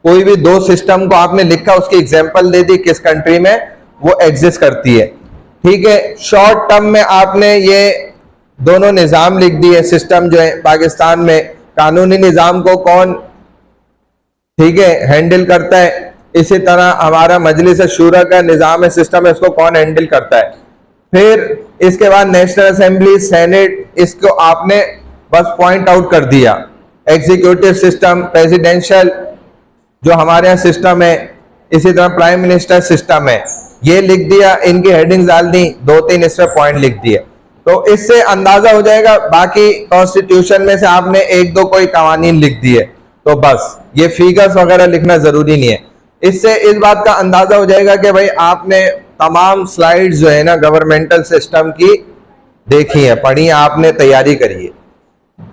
कोई भी 2 सिस्टम को आपने लिखा, उसकी एग्जांपल दे दी किस कंट्री में वो एग्जिस्ट करती है, ठीक है। शॉर्ट टर्म में आपने ये दोनों निज़ाम लिख दिए, सिस्टम जो है पाकिस्तान में कानूनी निज़ाम को कौन, ठीक है, हैंडल करता है। इसी तरह हमारा मजलिस शूरा का निज़ाम है, सिस्टम है, इसको कौन हैंडल करता है। फिर इसके बाद नेशनल असेंबली, सेनेट, इसको आपने बस पॉइंट आउट कर दिया। एग्जीक्यूटिव सिस्टम, प्रेसिडेंशियल जो हमारे यहाँ सिस्टम है, इसी तरह प्राइम मिनिस्टर सिस्टम है, ये लिख दिया, इनकी हेडिंग्स डाल दी, 2-3 इसमें पॉइंट लिख दिए। तो इससे अंदाजा हो जाएगा। बाकी कॉन्स्टिट्यूशन में से आपने 1-2 कोई कवानीन लिख दिए, तो बस ये फिगर्स वगैरह लिखना जरूरी नहीं है। इससे इस बात का अंदाजा हो जाएगा कि भाई आपने तमाम स्लाइड्स जो है ना गवर्नमेंटल सिस्टम की देखी है, पढ़ी है, आपने तैयारी करी है।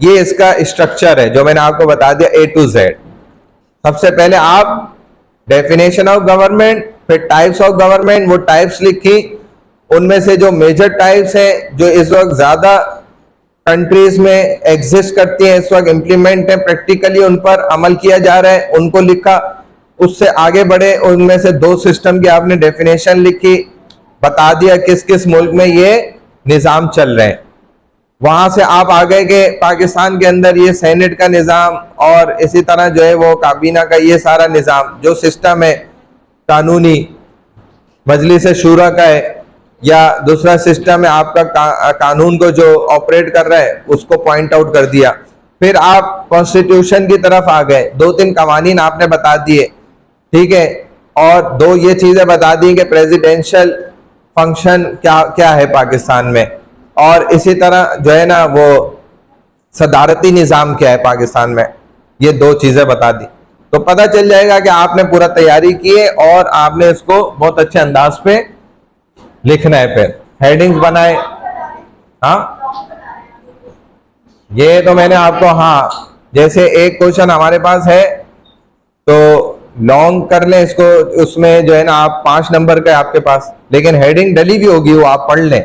ये इसका स्ट्रक्चर है जो मैंने आपको बता दिया A to Z। सबसे पहले आप डेफिनेशन ऑफ गवर्नमेंट, फिर टाइप्स ऑफ गवर्नमेंट, वो टाइप्स लिखी, उनमें से जो मेजर टाइप्स हैं जो इस वक्त ज्यादा कंट्रीज में एग्जिस्ट करती हैं, इस वक्त इम्प्लीमेंट है, प्रैक्टिकली उन पर अमल किया जा रहा है, उनको लिखा। उससे आगे बढ़े, उनमें से 2 सिस्टम की आपने डेफिनेशन लिखी, बता दिया किस किस मुल्क में ये निज़ाम चल रहे हैं। वहां से आप आ गए कि पाकिस्तान के अंदर ये सेनेट का निज़ाम और इसी तरह जो है वो काबीना का ये सारा निज़ाम जो सिस्टम है कानूनी, मजलिस शूरा का है, या दूसरा सिस्टम है आपका कानून को जो ऑपरेट कर रहा है, उसको पॉइंट आउट कर दिया। फिर आप कॉन्स्टिट्यूशन की तरफ आ गए, 2-3 कवानीन आपने बता दिए, ठीक है, और 2 ये चीजें बता दी कि प्रेसिडेंशियल फंक्शन क्या क्या है पाकिस्तान में, और इसी तरह जो है ना वो सदारती निज़ाम क्या है पाकिस्तान में, ये 2 चीजें बता दी। तो पता चल जाएगा कि आपने पूरा तैयारी की है और आपने इसको बहुत अच्छे अंदाज पे लिखना है। फिर हेडिंग्स बनाए। हाँ ये तो मैंने आपको, हाँ जैसे एक क्वेश्चन हमारे पास है तो लॉन्ग कर लें इसको, उसमें जो है ना आप 5 नंबर का है आपके पास, लेकिन हेडिंग डली भी होगी, वो आप पढ़ लें,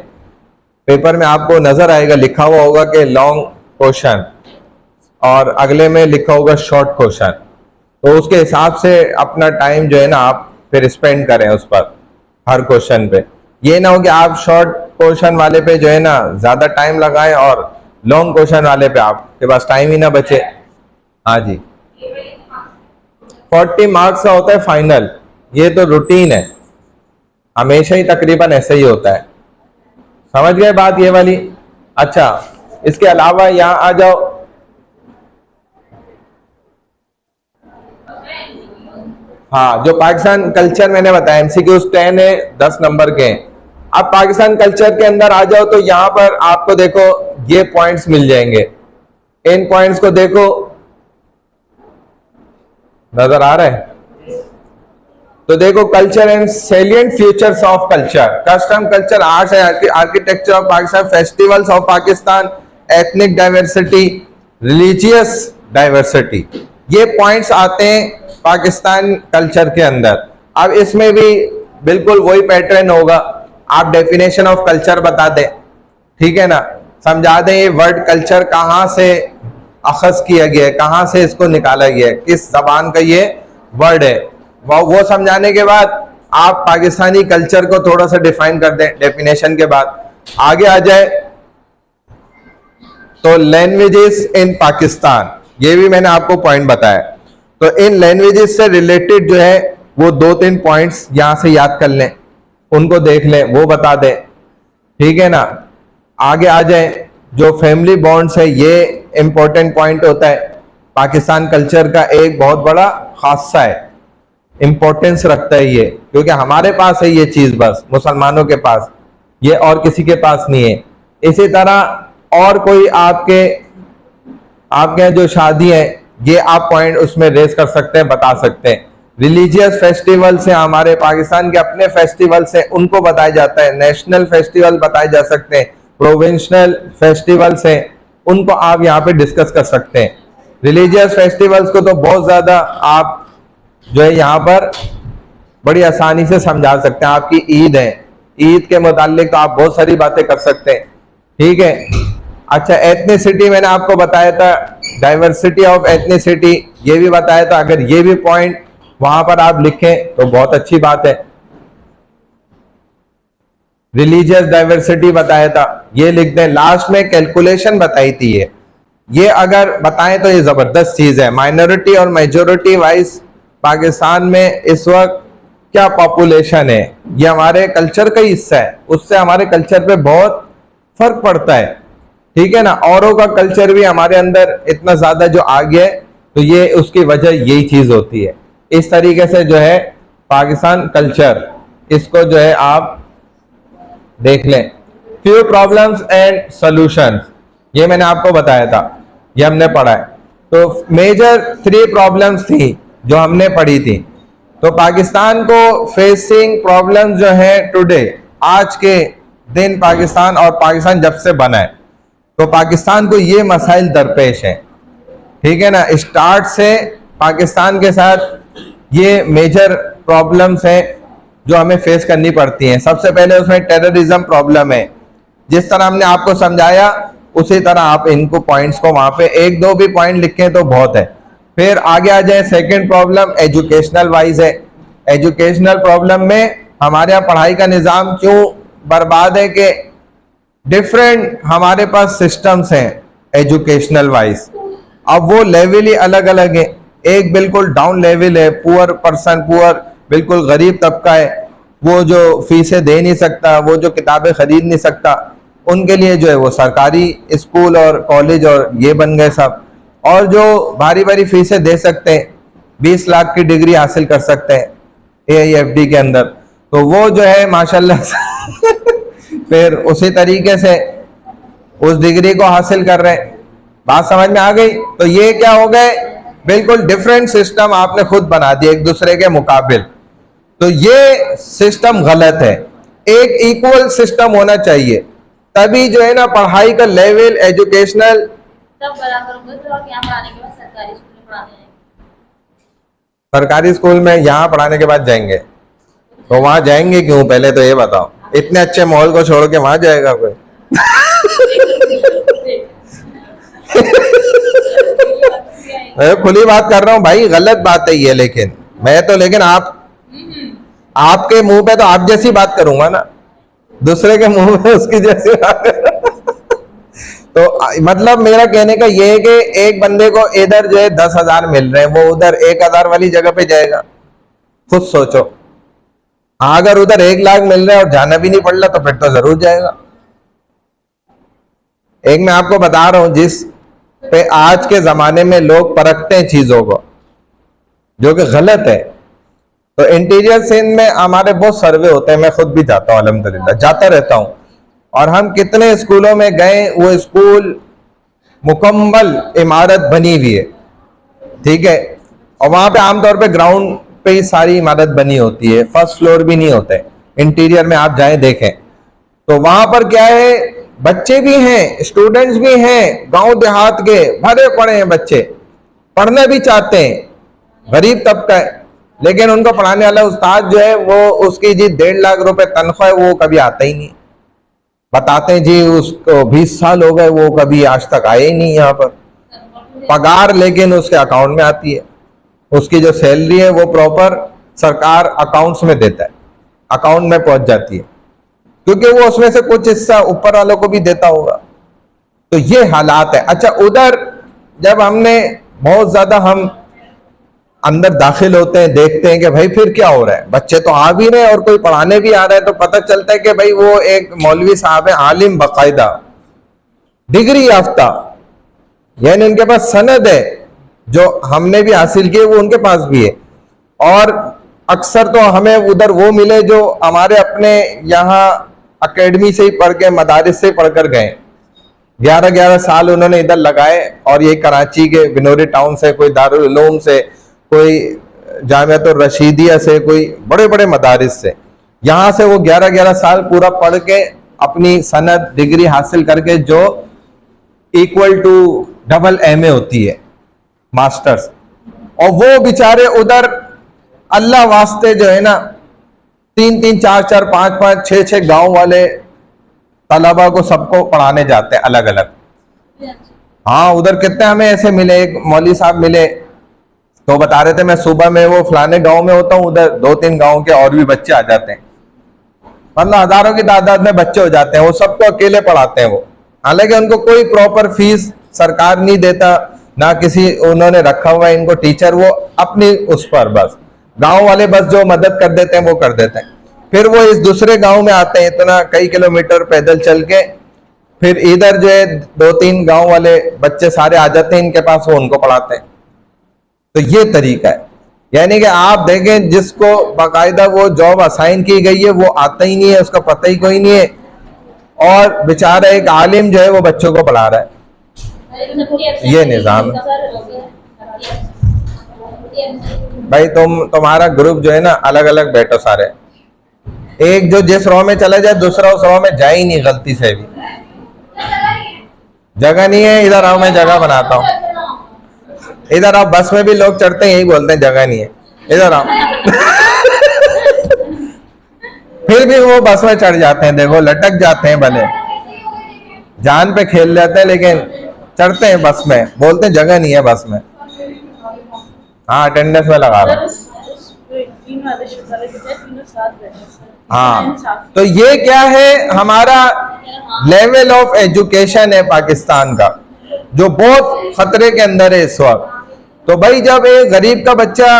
पेपर में आपको नजर आएगा, लिखा हुआ होगा कि लॉन्ग क्वेश्चन और अगले में लिखा होगा शॉर्ट क्वेश्चन। तो उसके हिसाब से अपना टाइम जो है ना आप फिर स्पेंड करें उस पर, हर क्वेश्चन पे। ये ना हो कि आप शॉर्ट क्वेश्चन वाले पे जो है ना ज्यादा टाइम लगाएं और लॉन्ग क्वेश्चन वाले पे आपके पास टाइम ही ना बचे। हाँ जी, 40 मार्क्स का होता है फाइनल, ये तो रूटीन है, हमेशा ही तकरीबन ऐसे ही होता है। समझ गए बात ये वाली? अच्छा, इसके अलावा यहां आ जाओ, हाँ जो पाकिस्तान कल्चर मैंने बताया, MCQ 10 है, 10 नंबर के हैं। अब पाकिस्तान कल्चर के अंदर आ जाओ तो यहां पर आपको देखो ये पॉइंट्स मिल जाएंगे, इन पॉइंट्स को देखो, नजर आ रहा है? तो देखो, culture and salient features of culture, custom, culture, arts and architecture of Pakistan, festivals of Pakistan, ethnic diversity, religious diversity, ये पॉइंट्स आते हैं पाकिस्तान कल्चर के अंदर। अब इसमें भी बिल्कुल वही पैटर्न होगा, आप डेफिनेशन ऑफ कल्चर बता दें, ठीक है ना, समझा दें ये वर्ड कल्चर कहाँ से अखज किया गया है, कहाँ से इसको निकाला गया है, किस जबान का ये वर्ड है, वो समझाने के बाद आप पाकिस्तानी कल्चर को थोड़ा सा डिफाइन कर दें। डेफिनेशन के बाद आगे आ जाए तो लैंग्वेजेस इन पाकिस्तान, ये भी मैंने आपको पॉइंट बताया। तो इन लैंग्वेजेस से रिलेटेड जो है वो 2-3 पॉइंट्स यहां से याद कर लें, उनको देख लें, वो बता दें, ठीक है ना। आगे आ जाए, जो फैमिली बॉन्ड्स है ये इंपॉर्टेंट पॉइंट होता है, पाकिस्तान कल्चर का एक बहुत बड़ा खासा है, इंपॉर्टेंस रखता है ये, क्योंकि हमारे पास है ये चीज, बस मुसलमानों के पास, ये और किसी के पास नहीं है। इसी तरह और कोई आपके यहाँ जो शादी है ये आप पॉइंट उसमें रेज कर सकते हैं, बता सकते हैं। रिलीजियस फेस्टिवल्स हैं, हमारे पाकिस्तान के अपने फेस्टिवल्स हैं, उनको बताया जाता है। नेशनल फेस्टिवल बताए जा सकते हैं, प्रोविंशियल फेस्टिवल्स हैं, उनको आप यहाँ पे डिस्कस कर सकते हैं। रिलीजियस फेस्टिवल्स को तो बहुत ज्यादा आप जो है यहाँ पर बड़ी आसानी से समझा सकते हैं। आपकी ईद है, ईद के मुतालिक तो आप बहुत सारी बातें कर सकते हैं, ठीक है। अच्छा, एथनिसिटी मैंने आपको बताया था, डाइवर्सिटी ऑफ एथनिसिटी ये भी बताया था। अगर ये भी पॉइंट वहां पर आप लिखें तो बहुत अच्छी बात है। रिलीजियस डाइवर्सिटी बताया था, ये लिख दें। लास्ट में कैलकुलेशन बताई थी, ये अगर बताएं तो ये जबरदस्त चीज है। माइनॉरिटी और मेजॉरिटी वाइज पाकिस्तान में इस वक्त क्या पॉपुलेशन है, ये हमारे कल्चर का हिस्सा है, उससे हमारे कल्चर पे बहुत फर्क पड़ता है, ठीक है ना। औरों का कल्चर भी हमारे अंदर इतना ज्यादा जो आ गया है, तो ये उसकी वजह यही चीज होती है। इस तरीके से जो है पाकिस्तान कल्चर, इसको जो है आप देख लें। फ्यू प्रॉब्लम्स एंड सॉल्यूशंस, ये मैंने आपको बताया था, ये हमने पढ़ा है। तो मेजर 3 प्रॉब्लम्स थी जो हमने पढ़ी थी। तो पाकिस्तान को फेसिंग प्रॉब्लम्स जो है टुडे, आज के दिन पाकिस्तान, और पाकिस्तान जब से बना है तो पाकिस्तान को ये मसाइल दरपेश हैं, ठीक है ना। स्टार्ट से पाकिस्तान के साथ ये मेजर प्रॉब्लम्स हैं जो हमें फेस करनी पड़ती हैं। सबसे पहले उसमें टेररिज्म प्रॉब्लम है, जिस तरह हमने आपको समझाया उसी तरह आप इनको पॉइंट्स को वहां पे 1-2 भी पॉइंट लिखें तो बहुत है। फिर आगे आ जाए, सेकंड प्रॉब्लम एजुकेशनल वाइज है। एजुकेशनल प्रॉब्लम में हमारे यहाँ पढ़ाई का निज़ाम क्यों बर्बाद है कि डिफरेंट हमारे पास सिस्टम्स हैं एजुकेशनल वाइज। अब वो लेवल ही अलग अलग है, एक बिल्कुल डाउन लेवल है, पुअर पर्सन, पुअर बिल्कुल गरीब तबका है, वो जो फीसें दे नहीं सकता, वो जो किताबें खरीद नहीं सकता, उनके लिए जो है वो सरकारी स्कूल और कॉलेज और ये बन गए सब। और जो भारी भारी फीसें दे सकते हैं, 20 लाख की डिग्री हासिल कर सकते हैं AIFD के अंदर, तो वो जो है माशाल्लाह फिर उसी तरीके से उस डिग्री को हासिल कर रहे हैं। बात समझ में आ गई? तो ये क्या हो गए, बिल्कुल डिफरेंट सिस्टम आपने खुद बना दिया एक दूसरे के मुकाबिल। तो ये सिस्टम गलत है, एक इक्वल सिस्टम होना चाहिए, तभी जो है ना पढ़ाई का लेवल एजुकेशनल तब बराबर होगा। तो आप यहाँ पढ़ाने के बाद सरकारी स्कूल में पढ़ाने जाएंगे? सरकारी स्कूल में यहाँ पढ़ाने के बाद जाएंगे, तो वहां जाएंगे क्यों, पहले तो ये बताओ। इतने अच्छे माहौल को छोड़ के वहां जाएगा कोई? मैं खुली बात कर रहा हूँ भाई, गलत बात है ये, लेकिन आपके मुंह पे तो आप जैसी बात करूंगा ना, दूसरे के मुंह में उसकी जैसी बात तो मतलब मेरा कहने का ये है कि एक बंदे को इधर जो है 10,000 मिल रहे हैं, वो उधर 1,000 वाली जगह पे जाएगा? खुद सोचो। अगर उधर 1 लाख मिल रहा है और जाना भी नहीं पड़ रहा तो फिर तो जरूर जाएगा। एक मैं आपको बता रहा हूं, जिस पे आज के जमाने में लोग परखते हैं चीजों को, जो कि गलत है। तो इंटीरियर सिंध में हमारे बहुत सर्वे होते हैं, मैं खुद भी जाता हूं, अल्हम्दुलिल्लाह जाता रहता हूं। और हम कितने स्कूलों में गए, वो स्कूल मुकम्मल इमारत बनी हुई है, ठीक है, और वहां पे आमतौर पे ग्राउंड पे ही सारी इमारत बनी होती है, फर्स्ट फ्लोर भी नहीं होते। इंटीरियर में आप जाएं देखें तो वहां पर क्या है, बच्चे भी हैं, स्टूडेंट्स भी हैं, गांव देहात के भरे पड़े हैं बच्चे, पढ़ना भी चाहते हैं, गरीब तबका है, लेकिन उनको पढ़ाने वाला उस्ताद जो है वो उसकी जी 1.5 लाख रुपए तनख्वाह है, वो कभी आता ही नहीं। बताते हैं जी उसको 20 साल हो गए, वो कभी आज तक आए ही नहीं यहाँ पर। पगार लेकिन उसके अकाउंट में आती है, उसकी जो सैलरी है वो प्रॉपर सरकार अकाउंट्स में देता है, अकाउंट में पहुंच जाती है, क्योंकि वो उसमें से कुछ हिस्सा ऊपर वालों को भी देता होगा। तो ये हालात है। अच्छा, उधर जब हमने बहुत ज्यादा हम अंदर दाखिल होते हैं, देखते हैं कि भाई फिर क्या हो रहा है, बच्चे तो आ भी रहे हैं और कोई पढ़ाने भी आ रहा है, तो पता चलता है कि भाई वो एक मौलवी साहब है, आलिम, बाकायदा डिग्री याफ्ता, यानी उनके पास सनद है, जो हमने भी हासिल की वो उनके पास भी है। और अक्सर तो हमें उधर वो मिले जो हमारे अपने यहाँ अकेडमी से ही पढ़ के, मदारिस से पढ़ कर गए, 11-11 साल उन्होंने इधर लगाए, और ये कराची के बिनोरी टाउन से, कोई दारुल उलूम से, कोई जामियातुर रशीदिया से, कोई बड़े बड़े मदारिस से, यहाँ से वो 11-11 साल पूरा पढ़ के अपनी सनद डिग्री हासिल करके, जो इक्वल टू डबल MA होती है, मास्टर्स, और वो बेचारे उधर अल्लाह वास्ते जो है ना 3-3, 4-4, 5-5, 6-6 गांव वाले तलबा को सबको पढ़ाने जाते हैं अलग अलग। हाँ, उधर कितने हमें ऐसे मिले, एक मौलवी साहब मिले तो बता रहे थे, मैं सुबह में वो फलाने गांव में होता हूँ, उधर 2-3 गांव के और भी बच्चे आ जाते हैं, मतलब हजारों की तादाद में बच्चे हो जाते हैं, वो सबको अकेले पढ़ाते हैं वो, हालांकि उनको कोई प्रॉपर फीस सरकार नहीं देता, ना किसी उन्होंने रखा हुआ है इनको टीचर, वो अपनी उस पर बस गांव वाले बस जो मदद कर देते हैं वो कर देते हैं। फिर वो इस दूसरे गांव में आते हैं, इतना कई किलोमीटर पैदल चल के, फिर इधर जो है 2-3 गांव वाले बच्चे सारे आ जाते हैं इनके पास, वो उनको पढ़ाते हैं। तो ये तरीका है, यानी कि आप देखें जिसको बाकायदा वो जॉब असाइन की गई है वो आता ही नहीं है, उसका पता ही कोई नहीं है, और बेचारा एक आलिम जो है वो बच्चों को पढ़ा रहा है। ये निजाम है भाई। तुम्हारा ग्रुप जो है ना अलग अलग बैठो सारे, एक जो जिस रो में चला जाए दूसरा उस रो में जाए ही नहीं, गलती से भी जगह नहीं है, इधर आओ मैं जगह बनाता हूँ, इधर आओ। बस में भी लोग चढ़ते हैं यही बोलते हैं जगह नहीं है, इधर आओ फिर भी वो बस में चढ़ जाते हैं, देखो लटक जाते हैं, भले जान पे खेल लेते हैं, लेकिन चढ़ते हैं बस में, बोलते हैं जगह नहीं है बस में। हाँ, अटेंडेंस में लगा रहा हूँ। हाँ, तो ये क्या है, हमारा लेवल ऑफ एजुकेशन है पाकिस्तान का, जो बहुत खतरे के अंदर है इस वक्त। तो भाई जब एक गरीब का बच्चा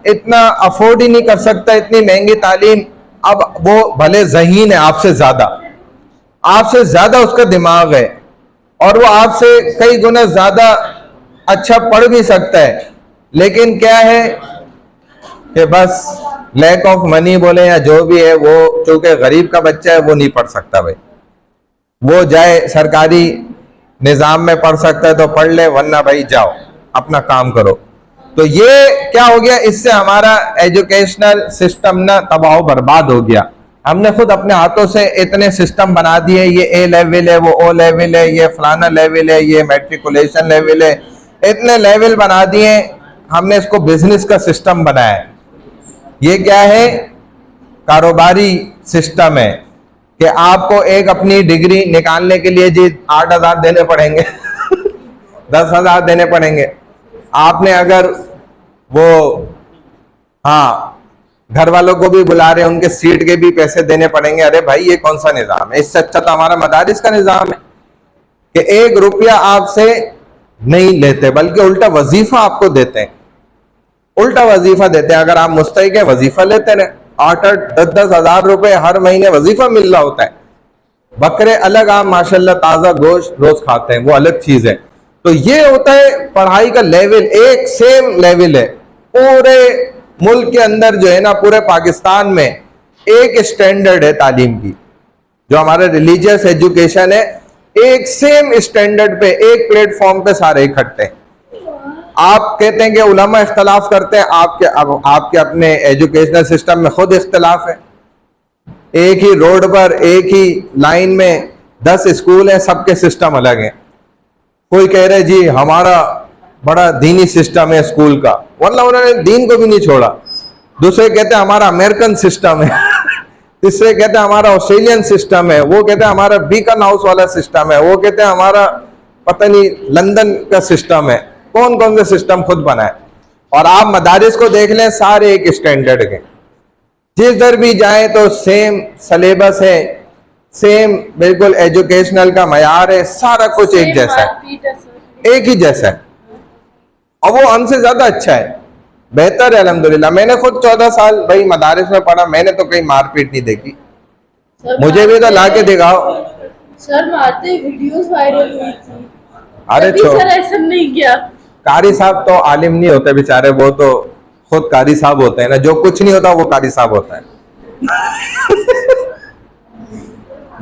इतना अफोर्ड ही नहीं कर सकता इतनी महंगी तालीम, अब वो भले ज़हीन है आपसे ज्यादा उसका दिमाग है, और वो आपसे कई गुना ज्यादा अच्छा पढ़ भी सकता है, लेकिन क्या है कि बस लैक ऑफ मनी बोले या जो भी है, वो चूंकि गरीब का बच्चा है वो नहीं पढ़ सकता भाई, वो जाए सरकारी निजाम में पढ़ सकता है तो पढ़ ले, वरना भाई जाओ अपना काम करो। तो ये क्या हो गया, इससे हमारा एजुकेशनल सिस्टम ना तबाह बर्बाद हो गया। हमने खुद अपने हाथों से इतने सिस्टम बना दिए, ये A लेवल है, वो O लेवल है, ये फलाना लेवल है, ये मैट्रिकुलेशन लेवल है, इतने लेवल बना दिए हमने, इसको बिजनेस का सिस्टम बनाया है। ये क्या है, कारोबारी सिस्टम है कि आपको एक अपनी डिग्री निकालने के लिए जी 8,000 देने पड़ेंगे 10,000 देने पड़ेंगे। आपने अगर वो, हाँ, घर वालों को भी बुला रहे हैं, उनके सीट के भी पैसे देने पड़ेंगे। अरे भाई ये कौन सा निजाम है, इससे अच्छा तो हमारा मदारिस का निजाम है कि 1 रुपया आपसे नहीं लेते, बल्कि उल्टा वजीफा आपको देते हैं, उल्टा वजीफा देते हैं। अगर आप मुस्तहिक है वजीफा लेते रहे, 8-8, 10-10 हज़ार रुपए हर महीने वजीफा मिल रहा होता है। बकरे अलग, आप माशाल्लाह ताजा गोश्त रोज खाते हैं, वो अलग चीज है। तो ये होता है पढ़ाई का लेवल, एक सेम लेवल है पूरे मुल्क के अंदर जो है ना, पूरे पाकिस्तान में एक स्टैंडर्ड है तालीम की। जो हमारा रिलीजियस एजुकेशन है, एक सेम स्टैंडर्ड पे, एक प्लेटफॉर्म पे सारे इकट्ठे हैं। आप कहते हैं कि उलमा इख्तलाफ करते हैं, आपके अपने एजुकेशनल सिस्टम में खुद इख्तलाफ है। एक ही रोड पर, एक ही लाइन में 10 स्कूल हैं, सबके सिस्टम अलग हैं। कोई कह रहे जी हमारा बड़ा दीनी सिस्टम है स्कूल का, वरना उन्होंने दीन को भी नहीं छोड़ा। दूसरे कहते हैं हमारा अमेरिकन सिस्टम है तीसरे कहते हैं हमारा ऑस्ट्रेलियन सिस्टम है, वो कहते हैं हमारा बीकन हाउस वाला सिस्टम है, वो कहते हैं हमारा पता नहीं लंदन का सिस्टम है। कौन कौन से सिस्टम खुद बनाए। और आप मदारिस को देख लें, सारे एक स्टैंडर्ड के, जिस दर भी जाए तो सेम सिलेबस है, सेम बिल्कुल एजुकेशनल का मयार है, सारा कुछ एक जैसा है, एक ही जैसा है। और वो हमसे ज्यादा अच्छा है, बेहतर है अल्हम्दुलिल्लाह। मैंने खुद 14 साल भाई मदारिस में पढ़ा, मैंने तो कहीं मारपीट नहीं देखी। मुझे भी तो ला के दिखाओ। सर मारते वीडियोस वायरल हुई थी, अरे तभी सर ऐसा नहीं किया। कारी साहब तो आलिम नहीं होते बेचारे, वो तो खुद कारी साहब होते हैं ना, जो कुछ नहीं होता वो कारी साहब होता है।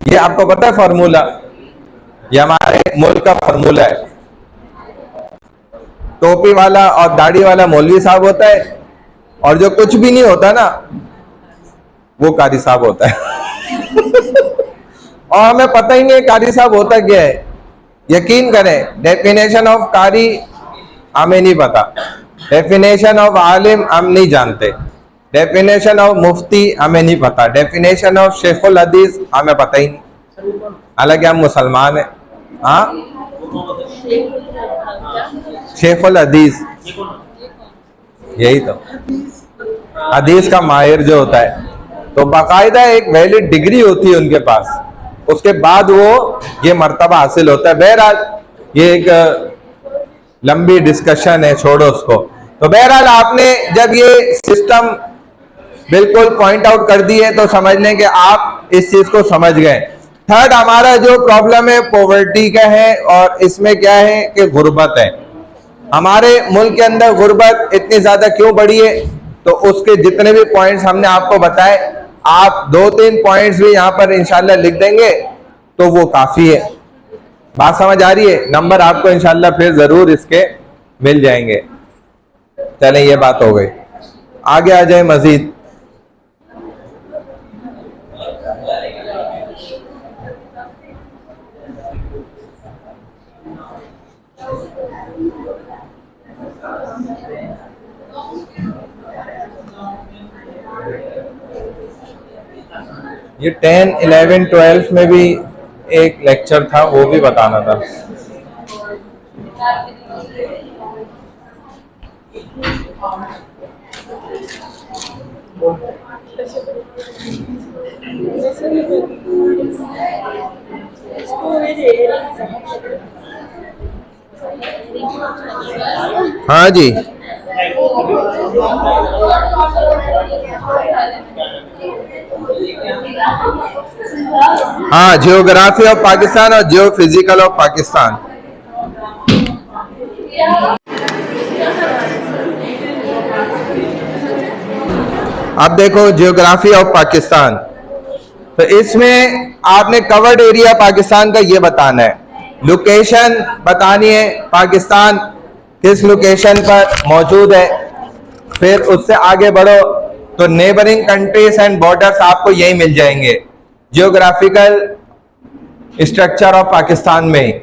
ये आपको पता है फार्मूला, ये हमारे मुल्क का फार्मूला है। टोपी वाला और दाढ़ी वाला मौलवी साहब होता है, और जो कुछ भी नहीं होता ना वो कारी साहब होता है। और हमें पता ही नहीं कारी साहब होता क्या है। यकीन करें, डेफिनेशन ऑफ कारी हमें नहीं पता, डेफिनेशन ऑफ आलिम हम नहीं जानते, डेफिनेशन ऑफ मुफ्ती हमें नहीं पता, डेफिनेशन ऑफ शेखुल हदीस हमें पता ही नहीं, हालांकि हम मुसलमान हैं। हाँ, शेखुल हदीस, यही तो हदीस का माहिर जो होता है, तो बाकायदा एक वैलिड डिग्री होती है उनके पास, उसके बाद वो ये मर्तबा हासिल होता है। बहरहाल ये एक लंबी डिस्कशन है, छोड़ो उसको। तो बहरहाल आपने जब ये सिस्टम बिल्कुल पॉइंट आउट कर दी है तो समझ लें कि आप इस चीज को समझ गए। थर्ड, हमारा जो प्रॉब्लम है पॉवर्टी का है, और इसमें क्या है कि गुर्बत है। हमारे मुल्क के अंदर गुर्बत इतनी ज्यादा क्यों बढ़ी है, तो उसके जितने भी पॉइंट्स हमने आपको बताए, आप 2-3 पॉइंट्स भी यहां पर इंशाल्लाह लिख देंगे तो वो काफी है। बात समझ आ रही है? नंबर आपको इंशाल्लाह फिर जरूर इसके मिल जाएंगे। चलें, ये बात हो गई, आगे आ जाए मजीद। ये 10, 11, 12 में भी एक लेक्चर था, वो भी बताना था। हाँ जी, हाँ, जियोग्राफी ऑफ पाकिस्तान और जियो फिजिकल ऑफ पाकिस्तान। अब देखो जियोग्राफी ऑफ पाकिस्तान, तो इसमें आपने कवर्ड एरिया पाकिस्तान का ये बताना है, लोकेशन बतानी है पाकिस्तान किस लोकेशन पर मौजूद है, फिर उससे आगे बढ़ो तो नेबरिंग कंट्रीज एंड बॉर्डर्स आपको यही मिल जाएंगे जियोग्राफिकल स्ट्रक्चर ऑफ पाकिस्तान में।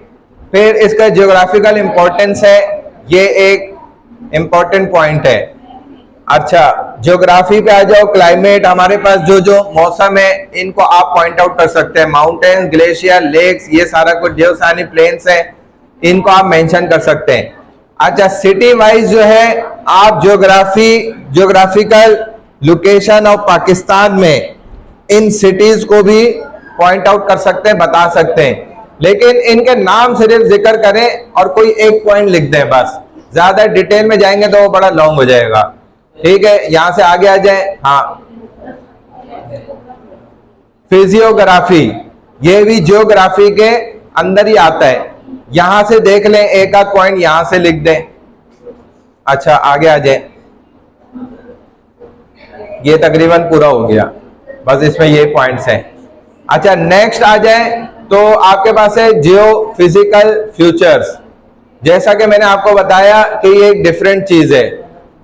फिर इसका जियोग्राफिकल इंपॉर्टेंस है, ये एक इंपॉर्टेंट पॉइंट है। अच्छा, ज्योग्राफी पे आ जाओ, क्लाइमेट, हमारे पास जो जो मौसम है इनको आप पॉइंट आउट कर सकते हैं, माउंटेन्स, ग्लेशियर, लेक्स, ये सारा कुछ जियोसानी प्लेन्स है, इनको आप मेंशन कर सकते हैं। अच्छा, सिटी वाइज जो है आप ज्योग्राफिकल लोकेशन ऑफ पाकिस्तान में इन सिटीज को भी पॉइंट आउट कर सकते हैं, बता सकते हैं, लेकिन इनके नाम सिर्फ जिक्र करें और कोई एक पॉइंट लिख दें बस, ज्यादा डिटेल में जाएंगे तो वो बड़ा लॉन्ग हो जाएगा। ठीक है, यहां से आगे आ जाए। हाँ, फिजियोग्राफी, ये भी जियोग्राफी के अंदर ही आता है, यहां से देख लें, एक आध पॉइंट यहां से लिख दें। अच्छा, आगे आ जाए, ये तकरीबन पूरा हो गया, बस इसमें ये पॉइंट्स हैं। अच्छा, नेक्स्ट आ जाए तो आपके पास है जियो फिजिकल फ्यूचर्स। जैसा कि मैंने आपको बताया कि ये एक डिफरेंट चीज है,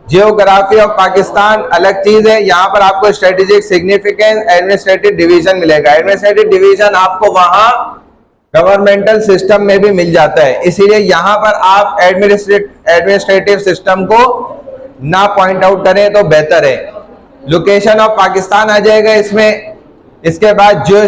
जियोग्राफी ऑफ पाकिस्तान अलग चीज है, यहाँ पर आपको स्ट्रेटेजिक सिग्निफिकेंस, एडमिनिस्ट्रेटिव डिवीजन मिलेगा। एडमिनिस्ट्रेटिव डिवीजन आपको वहां गवर्नमेंटल सिस्टम में भी मिल जाता है, इसीलिए यहां पर आप एडमिनिस्ट्रेटिव सिस्टम को ना पॉइंट आउट करें तो बेहतर है। लोकेशन ऑफ पाकिस्तान आ जाएगा इसमें, इसके बाद जियो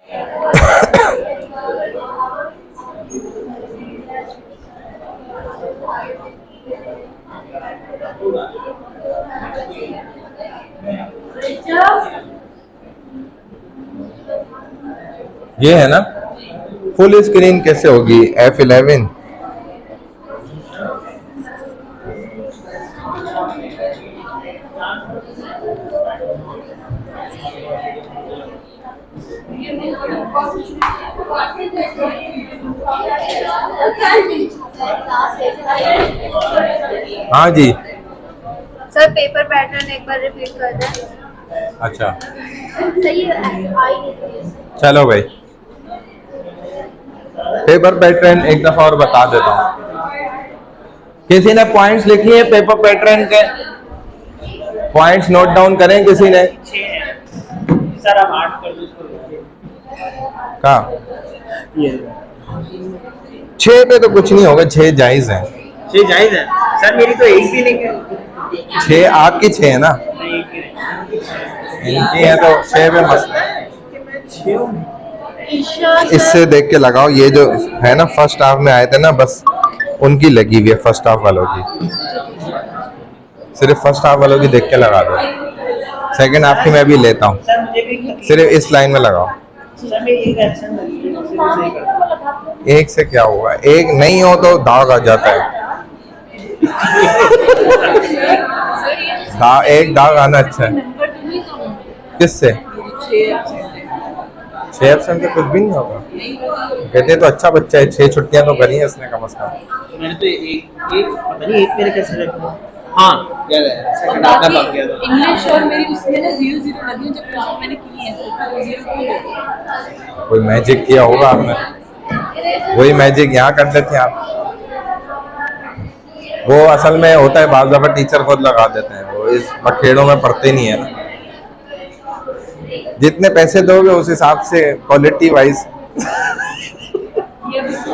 ये है ना, फुल स्क्रीन कैसे होगी F11? हाँ जी। सर पेपर पैटर्न एक बार रिपीट कर दें। अच्छा सही है, आई नहीं रही। चलो भाई, पेपर पैटर्न एक दफा और बता देता हूँ। किसी ने पॉइंट्स लिख लिए पेपर पैटर्न के? पॉइंट्स नोट डाउन करें किसी ने? सर आप 8 कर दो। कहा 6 पे तो कुछ नहीं होगा, 6 जायज है। 6 जायज है सर, मेरी तो एक भी नहीं है। 6 आपकी 6 है ना, नहीं, एक भी नहीं। इनकी है तो 6 पे मसला है। इससे देख के लगाओ, ये जो है ना फर्स्ट हाफ में आए थे ना, बस उनकी लगी हुई है फर्स्ट हाफ वालों की। सिर्फ फर्स्ट हाफ वालों की देख के लगा दो, सेकंड हाफ की मैं भी लेता हूँ। सर मुझे भी एक सिर्फ इस लाइन में लगाओ। सर मेरी एक एक्शन लगी है, उसे भी सही कर दो। एक से क्या हुआ, एक नहीं हो तो दाग आ जाता है। एक दाग आना अच्छा है। किससे? 6 एब्सेंट से कुछ भी नहीं होगा। कहते हैं तो अच्छा बच्चा है, 6 छुट्टियां तो करी है इसने कम से कम। मैंने तो एक पता नहीं एक मेरे कैसे रखा। हाँ याद है, सेकंड हाफ का लग गया था। इंग्लिश और मेरी उसमें ना 0-0 लगी जब क्वेश्चन मैंने किए हैं तो 0 कोई मैजिक किया होगा आपने, वही मैजिक यहाँ कर देते हैं आप। वो असल में होता है बाज़ दफा टीचर खुद लगा देते हैं, वो इस बखेड़ों में पढ़ते नहीं है ना। जितने पैसे दोगे उस हिसाब से क्वालिटी वाइज। ये भी तो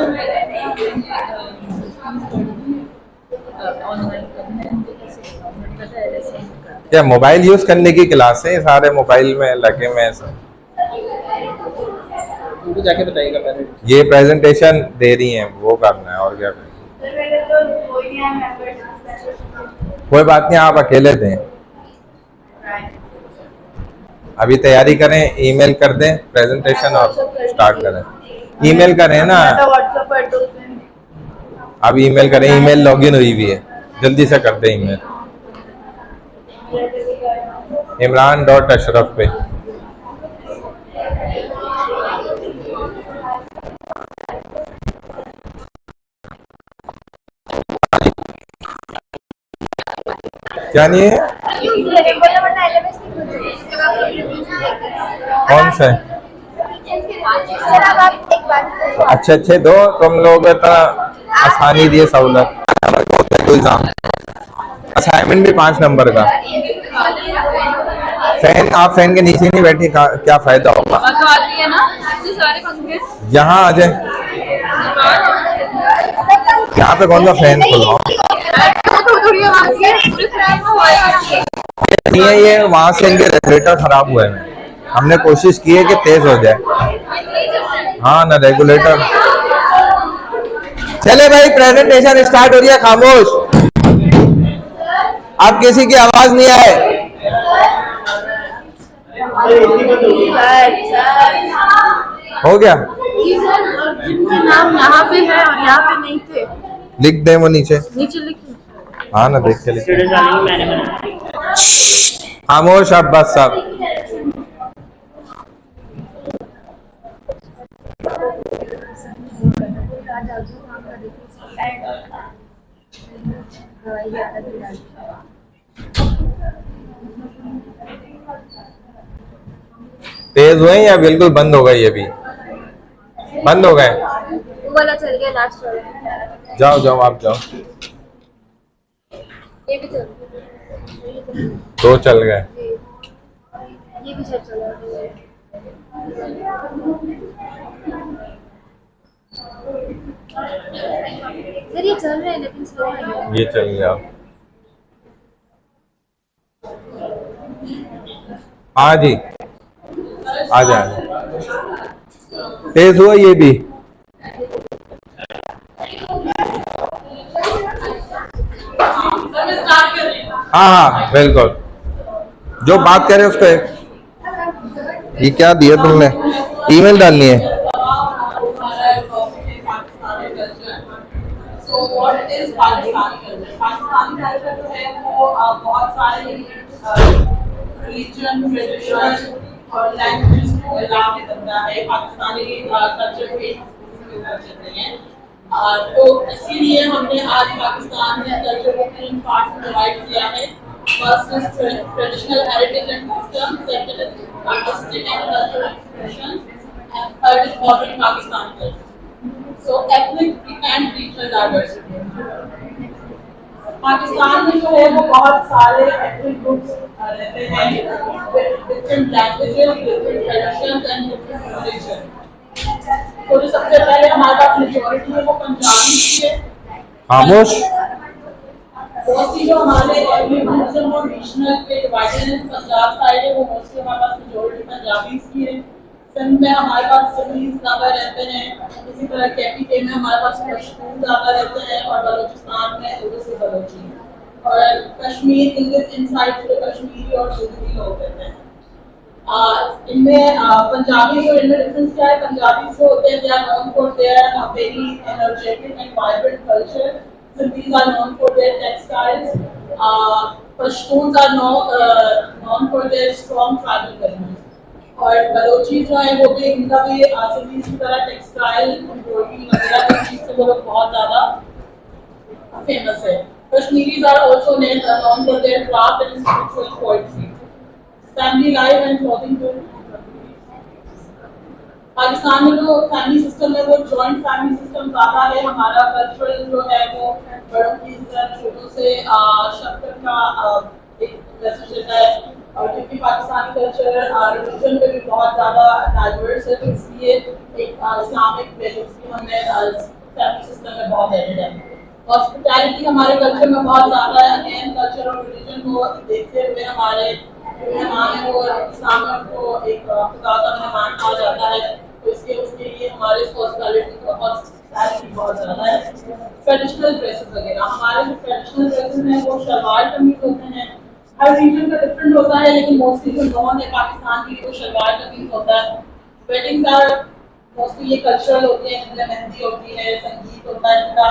ऑनलाइन करना है तो कैसे पता है ऐसे ही करना है। क्या मोबाइल यूज करने की क्लास है? सारे मोबाइल में लगे हुए हैं सब। उनको जाके बताइएगा पहले। ये प्रेजेंटेशन दे रही हैं, वो करना है और क्या करना है। कोई बात नहीं, आप अकेले दें, अभी तैयारी करें, ईमेल कर दें प्रेजेंटेशन और स्टार्ट करें। ईमेल करें ना, अब ईमेल करें, ईमेल लॉगिन हुई हुई है, जल्दी से कर दें ईमेल imran.ashraf पे। क्या नहीं है? कौन सा है? अच्छे अच्छे दो, तुम लोग इतना आसानी दिए सहूलत। असाइनमेंट भी 5 नंबर का। फैन, आप फैन के नीचे नहीं बैठी, क्या फायदा होगा? है ना सारे पंखे यहाँ आ जाए, यहाँ पे कौन सा फैन खुलवाओ? नहीं है, ये वहां से इनके रेगुलेटर खराब हुए हैं, हमने कोशिश की है कि तेज हो जाए। हाँ ना, रेगुलेटर। चले भाई, प्रेजेंटेशन स्टार्ट हो रही है, खामोश। अब किसी की आवाज नहीं आए। हो गया? नाम यहाँ पे है और यहाँ पे नहीं थे। लिख दे वो नीचे लिखिए। हाँ ना, देख के लिख। मैंने बनाया। खामोश अब, बस सब। तेज हुए या बिल्कुल बंद हो गए? ये भी बंद हो गए। वाला चल गया, लास्ट वाला। जाओ जाओ, आप जाओ। ये भी चल गया। 2 चल गए। ये भी चल गया। सर ये चल रहा है लेकिन स्लो है। ये चल गया। हाँ जी, आ जाए। तेज हुआ ये भी? हाँ हाँ बिल्कुल, जो बात करे उसको ये क्या दिया तुमने? ईमेल डालनी है? So what is Pakistani culture? Pakistani culture जो है वो बहुत सारे religion, tradition और language को मिला के बनता है। पाकिस्तानी culture को एक culture नहीं है। तो इसीलिए हमने आज पाकिस्तान में culture को 3 पार्ट में डिवाइड किया है। First is traditional heritage and custom, second is artistic and cultural expression, and third is modern Pakistani culture. So ethnic and regional diversity. Pakistan में जो है वो बहुत सारे ethnic groups रहते हैं with different languages, different traditions and different religion. तो जो सबसे पहले हमारे पास majority है वो पंजाबी है। खामोश। मोस्टली जो हमारे ethnic groups हैं वो regional पे divided हैं। पंजाब साइड है वो मोस्टली हमारे पास majority पंजाबी की है। सिंध में हमारे पास सिंधीज ज़्यादा रहते हैं, इसी तरह KPK में हमारे पास पश्तून ज़्यादा रहते हैं और बलूचिस्तान में उर्दू से बलोची और कश्मीर इनसाइड से कश्मीरी और सिंधी लोग रहते हैं। इनमें पंजाबी जो इनमें डिफरेंस क्या है? पंजाबी जो होते हैं they are known for their very energetic and vibrant culture, Sindhis are known for their textiles, Pashtun are known for their strong tribal culture और बलोची जो है वो भी इनका भी सिंधीज की तरह टेक्सटाइल एम्ब्रॉयडरी वगैरह की चीज से वो लोग बहुत ज़्यादा फेमस है। Kashmiris are also known for their craft and spiritual poetry, family life and clothing। Pakistan में जो फैमिली सिस्टम है वो जॉइंट फैमिली सिस्टम ज़्यादा है। हमारा कल्चरल जो है वो बड़ों की इज्जत, छोटों से शफ़क़त का एक मैसेज देता है और क्योंकि पाकिस्तानी कल्चर रिलीजन में भी बहुत ज़्यादा डाइवर्स है तो इसलिए एक इस्लामिक वैल्यूज भी हमने फैमिली सिस्टम में बहुत एडेड है। हॉस्पिटैलिटी हमारे कल्चर में बहुत ज़्यादा है। अगेन कल्चर और रिलीजन को देखते हुए हमारे मेहमान है वो इस्लाम में उनको एक खुदा का मेहमान कहा जाता है तो इसके उसके लिए हमारे हॉस्पिटैलिटी बहुत ज़्यादा है। ट्रेडिशनल ड्रेसेस वगैरह हमारे जो ट्रेडिशनल ड्रेसेस हैं वो शलवार कमीज होते हैं। हर रीजन का डिफरेंट होता है लेकिन मोस्टली जो नॉन है पाकिस्तान की वो शलवार कमीज होता है। वेडिंग्स आर मोस्टली ये कल्चरल होती है, जिनमें मेहंदी होती है, संगीत होता है, जिनका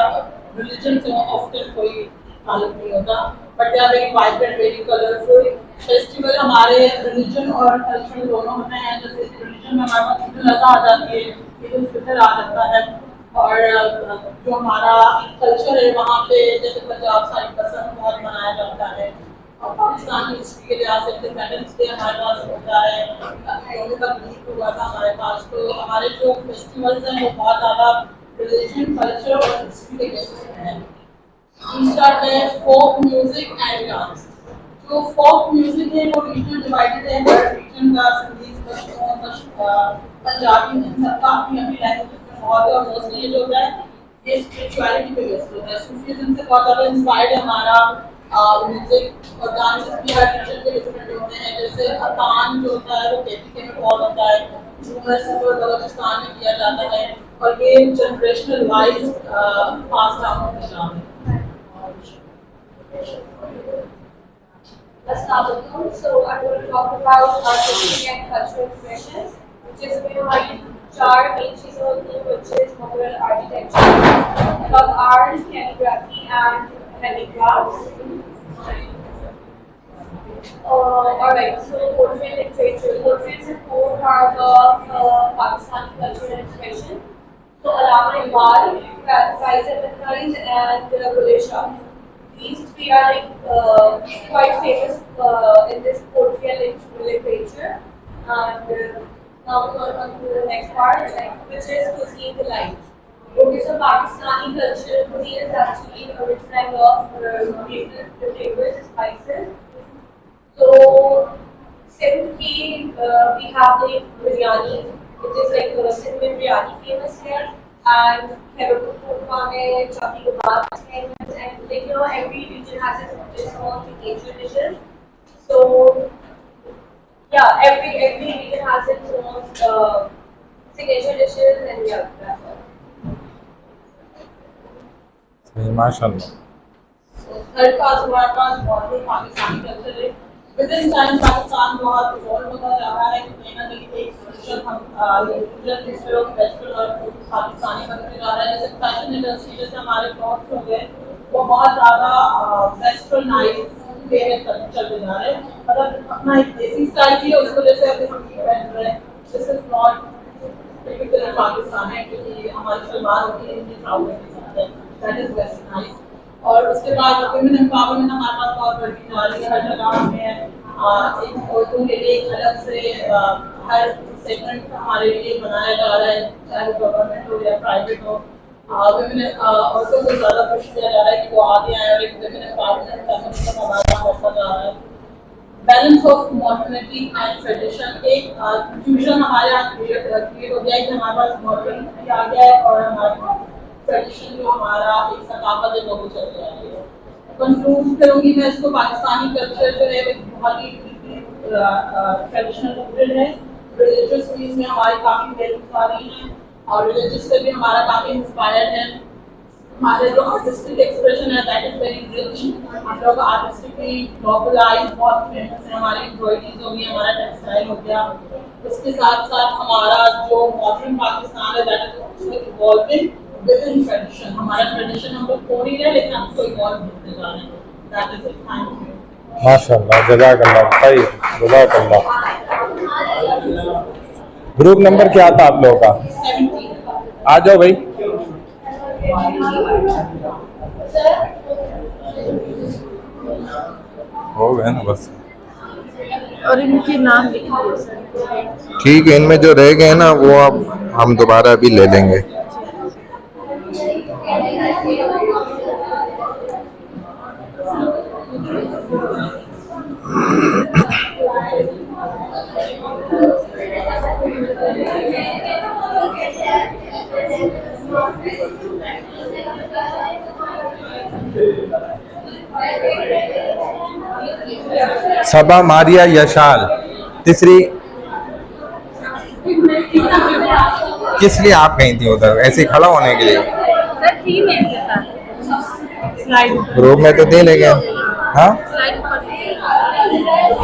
रिलीजन से ऑफ्टन कोई ताल्लुक नहीं होता but they are very vibrant, very colourful. Festival हमारे रिलीजन और कल्चरल दोनों होते हैं। जैसे रिलीजन में हमारे पास ईद उल अज़हा आ जाती है, ईद उल फितर आ जाता है और जो हमारा कल्चर है वहाँ पे जैसे पंजाब साइड बसंत बहुत मनाया जाता है और पाकिस्तान की हिस्ट्री के लिहाज से इंडिपेंडेंस डे हमारे पास होता है, दोनों का मीट हुआ था हमारे पास। तो हमारे जो फेस्टिवल्स हैं वो बहुत ज़्यादा रिलीजन, कल्चर और हिस्ट्री के बेसिस पे हैं। दूसरा है फोक म्यूजिक एंड डांस। जो फोक म्यूजिक है वो रीजन डिवाइडेड है, हर रीजन का संगीत पंजाबी इन सबका अपनी अपनी लैंग्वेज में बहुत है और मोस्टली ये जो होता है ये स्पिरिचुअलिटी पे बेस्ड होता है। सूफीज़्म से बहुत ज़्यादा इंस्पायर्ड है हमारा म्यूजिक और डांस भी हर रीजन के डिफरेंट होते हैं। जैसे अतान जो होता है वो KPK में बहुत होता है, झूमर सिंगर बलोचिस्तान में किया जाता है और ये जनरेशनल वाइज पास डाउन होते जा रहे हैं। Assalamualaikum. So I'm going to talk about artistic and cultural expressions, which is हमारी 4 main चीजें होती हैं, which is Mughal architecture, about art, calligraphy, and handicrafts. Alright, so poetry and literature. Poetry is a core part of Pakistani culture and expression. So Allama Iqbal, Faiz Ahmed Faiz, and Bulleh Shah. These three are like quite famous in this poetry and literature. And now we go on to the next part, which is cuisine delight. Okay, so Pakistani culture cuisine is actually a rich blend of regional flavors and spices. So, Sindh we have like biryani, which is like Sindh mein biryani famous here. And Khairul Chappi Kebab famous, and like every region has its own signature dishes. So yeah, every region has its own signature dishes and yeah, that's all. सही, माशाल्लाह। थर्ड पास हमारे पास मॉडर्न पाकिस्तानी कल्चर है। विद इन टाइम पाकिस्तान बहुत इवॉल्व होता जा रहा है। कहीं ना कहीं एक फ्यूजन हम फ्यूजन मिक्सचर ऑफ वेस्टर्न और पाकिस्तानी बनते जा रहा है। जैसे फैशन इंडस्ट्री, जैसे हमारे क्लॉथ्स हो गए, वो बहुत ज़्यादा वेस्टर्नाइज वे में चलते जा रहे हैं। मतलब अपना एक देसी स्टाइल की है, उस वजह से अभी हम ये पहन रहे हैं। This is not typical Pakistan है, क्योंकि हमारी सलवार होती है इंडियन ट्राउजर के साथ है, दैट इज वेस्टर्नाइज। और उसके बाद वुमेन एम्पावरमेंट हमारे पास बहुत बढ़ती जा रही है। हर जगह में एक औरतों के लिए एक अलग से हर सेगमेंट हमारे लिए बनाया जा रहा है, चाहे वो गवर्नमेंट हो या प्राइवेट हो। वुमेन औरतों को ज़्यादा पुश किया जा रहा है कि वो आगे आए और एक वुमेन एम्पावरमेंट फेमिनिज्म हमारा होता जा रहा है। Balance of modernity and tradition, एक फ्यूजन हमारे यहाँ क्रिएट हो गया है कि हमारे पास मॉडर्न भी आ गया है और हमारे ट्रेडिशन जो हमारा एक सकाफत है वो भी चल रहा है। कंक्लूड करूँगी मैं इसको, पाकिस्तानी कल्चर जो है वो बहुत ही ट्रेडिशनल रूटेड है। रिलीजियस चीज़ में हमारी काफ़ी वैल्यूज आ रही हैं और रिलीजियस से भी हमारा काफ़ी इंस्पायर्ड है। हमारे जो आर्टिस्टिक एक्सप्रेशन है दैट इज वेरी रिच। हम लोग आर्टिस्टिकली ग्लोबलाइज बहुत फेमस है। हमारी एम्ब्रॉयडरीज हो गई, हमारा टेक्सटाइल हो गया। उसके साथ साथ हमारा जो मॉडर्न पाकिस्तान है that is also evolving with in tradition. हमारा ट्रेडिशन हम लोग खो नहीं रहे, लेकिन हम उसको इवॉल्व करते जा रहे हैं। That is it. Thank you. माशाल्लाह, जज़ाकल्लाह खैर, जज़ाकल्लाह। ग्रुप नंबर क्या था आप लोगों का? 17। आ जाओ भाई। हो गए ना बस। और इनके नाम लिखिए। ठीक है, इनमें जो रह गए ना वो अब हम दोबारा अभी ले लेंगे। सबा, मारिया, यशाल। तीसरी किस लिए आप गई थी उधर, ऐसे ही खड़ा होने के लिए? सर थी मेरे साथ। स्लाइड ग्रुप में तो दे ले गए। हाँ,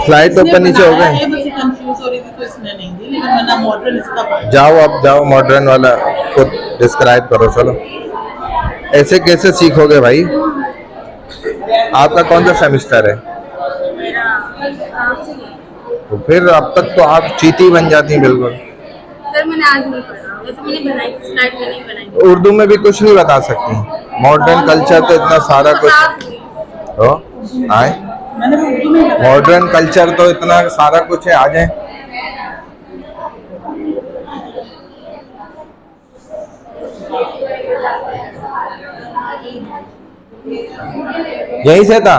स्लाइड तो ऊपर नीचे हो गए। कंफ्यूज हो रही थी तो इसने नहीं दी, लेकिन वरना मॉडर्न इसका पार्ट। जाओ अब जाओ, मॉडर्न वाला खुद डिस्क्राइब करो। चलो, ऐसे कैसे सीखोगे भाई? आपका कौन सा सेमेस्टर है? तो फिर अब तक तो आप चीटी बन जाती बिल्कुल। सर मैंने आज नहीं पढ़ा, वैसे मैंने बनाई, स्लाइड में नहीं बनाई। उर्दू में भी कुछ नहीं बता सकती? मॉडर्न कल्चर तो इतना सारा कुछ हो आए। मैंने भी उर्दू में बताया। मॉडर्न कल्चर तो इतना सारा कुछ है, आ जाए। यही से था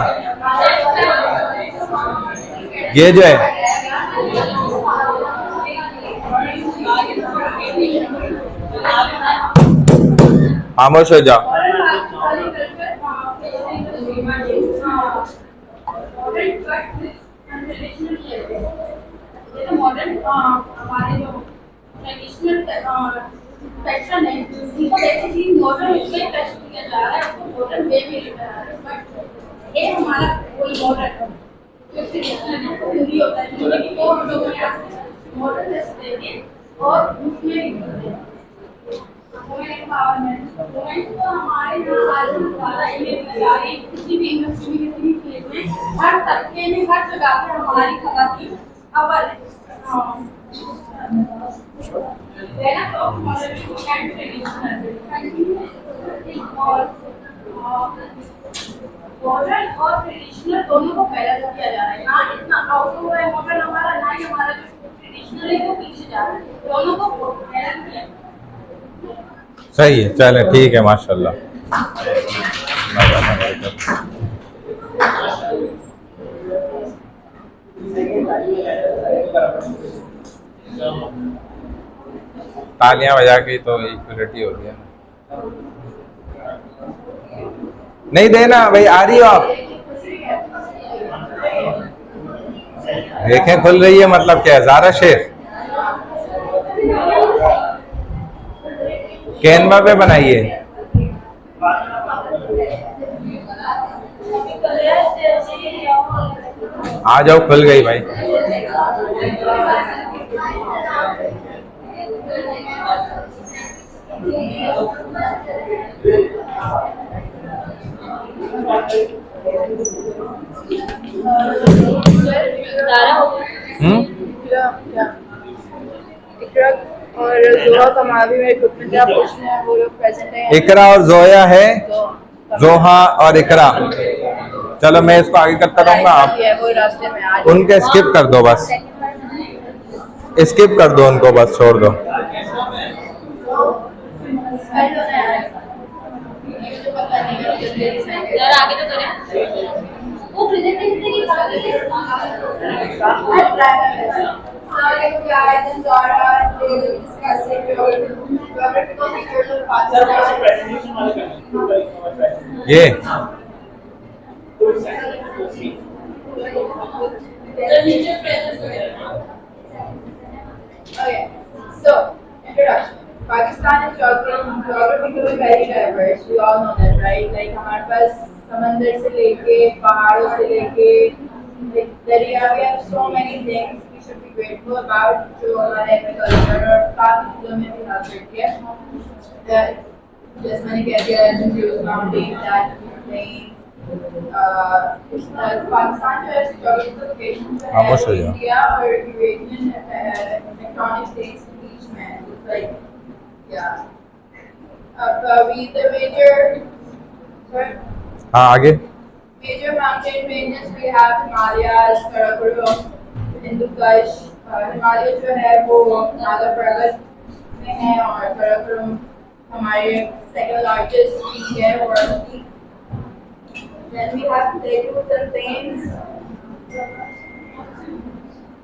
ये जो है। खामोश हो जाओ। मॉडर्न हमारे जो ट्रेडिशनल फैशन है इनको बेसिकली मॉडर्न वे टच किया जा रहा है, उसको मॉडर्न वे में लेकर आ रहा है। बट ये हमारा कोई मॉडर्न जो ट्रेडिशनल होता है जिसमें कि वो हम लोग मॉडर्न ड्रेस देंगे और उसमें वुमेन एम्पावरमेंट। वुमेन तो हमारे यहाँ आज सारे किसी भी इंडस्ट्री में, किसी भी फील्ड में, हर तबके में, हर जगह पर हमारी खवातीन अव्वल है। मॉडर्न और ट्रेडिशनल दोनों को बैलेंस किया जा रहा है। ना इतना आउट हो रहा है मॉडर्न हमारा, ना ही हमारा जो ट्रेडिशनल है वो पीछे जा रहा है। दोनों को बैलेंस किया। सही है, चले ठीक है, माशाल्लाह। तालियां बजा के तो इक्वलिटी हो गया। नहीं देना भाई, आ रही हो आप? देखें खुल रही है, मतलब क्या है, ज़ारा शेख कैनवा पे बनाइए। आ जाओ, खुल गई भाई। इकरा और जोहा कमाल भी मेरे ग्रुप में थे, आप पूछने हैं वो लोग प्रेजेंट हैं। इकरा और जोया है, जोहा और इकरा। चलो मैं इसको आगे करता रहूंगा, आप वो रास्ते में आज उनके स्किप कर दो, बस स्किप कर दो उनको, बस छोड़ दो। यार आगे तो करें। वो प्रेजेंटेशन की ये Okay, so introduction. Pakistan is geographically very diverse. We all know that, right? Like हमारे पास समंदर से लेके पहाड़ों से लेके like दरिया, we have so many things we should be grateful about. जो हमारे agriculture और काफी चीजों में भी help करती है. जैसे मैंने कह दिया, Hindu's mountain, that plain. Pakistan जो है geographical location जो है इंडिया और यूरेशियन टेक्टोनिक स्टेट्स के बीच में है. It's like we the major हाँ आगे। major mountain ranges we have Himalayas, Karakoram, Hindu Kush. Himalaya जो है वो नागा पर्वत में है और Karakoram हमारे second largest peak है, world peak. Then we have plateaus and plains.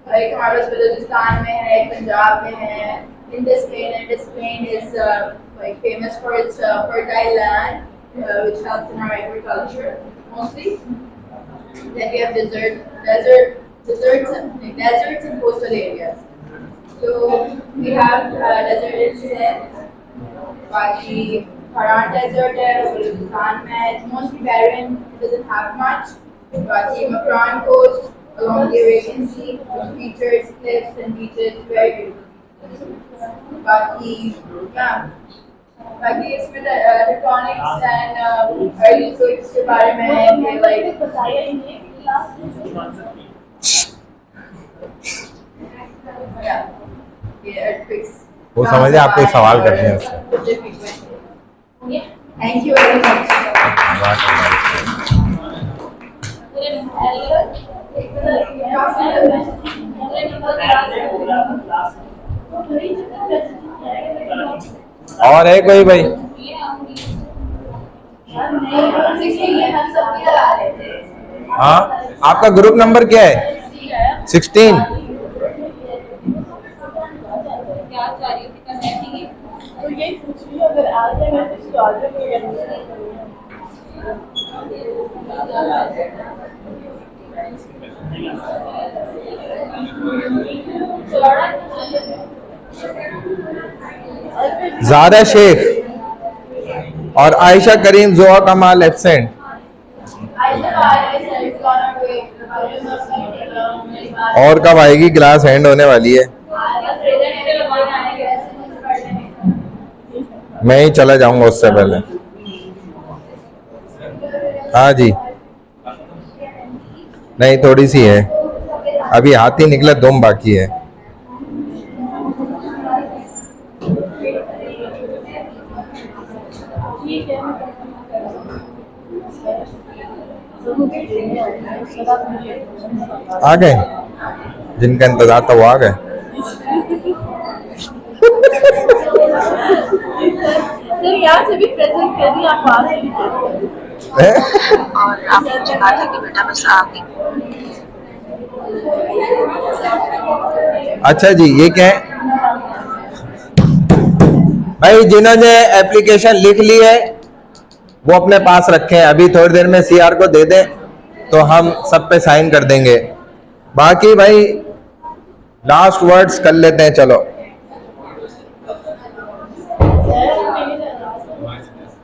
Like हमारे पास बलूचिस्तान में है, पंजाब में है. Indus plain is like famous for its fertile land, which helps in our agriculture mostly. Then we have deserts and coastal areas. So we have desert in Sindh, Baki, Haran Desert है, Balochistan में है. It's mostly barren, it doesn't have much. Baki Makran coast along the Arabian Sea, which features cliffs and beaches, very beautiful. बाकी इसमें tectonics and earthquakes के बारे में है कि like earthquakes. वो समझे, आपको सवाल करते हैं उससे। Thank you very much. और है कोई भाई? हाँ, आपका ग्रुप नंबर क्या है? 16। तो यही पूछ रही हूँ, अगर आ जाए मैं तो इसको ऑर्डर ज़ारा शेख और आयशा करीम, जोआ कमाल एब्सेंट। और कब आएगी? क्लास एंड होने वाली है, मैं ही चला जाऊंगा उससे पहले। हाँ जी, नहीं थोड़ी सी है, अभी हाथ ही निकला, दुम बाकी है। आ गए जिनका इंतजार था, वो आ गए। सर यहाँ से भी प्रेजेंट कर दिया, आप वहाँ से भी और आपने मुझे कहा था कि बेटा बस आ गई। अच्छा जी, ये क्या है भाई? जिन्होंने एप्लीकेशन लिख ली है वो अपने पास रखें, अभी थोड़ी देर में सीआर को दे दें तो हम सब पे साइन कर देंगे। बाकी भाई लास्ट वर्ड्स कर लेते हैं, चलो।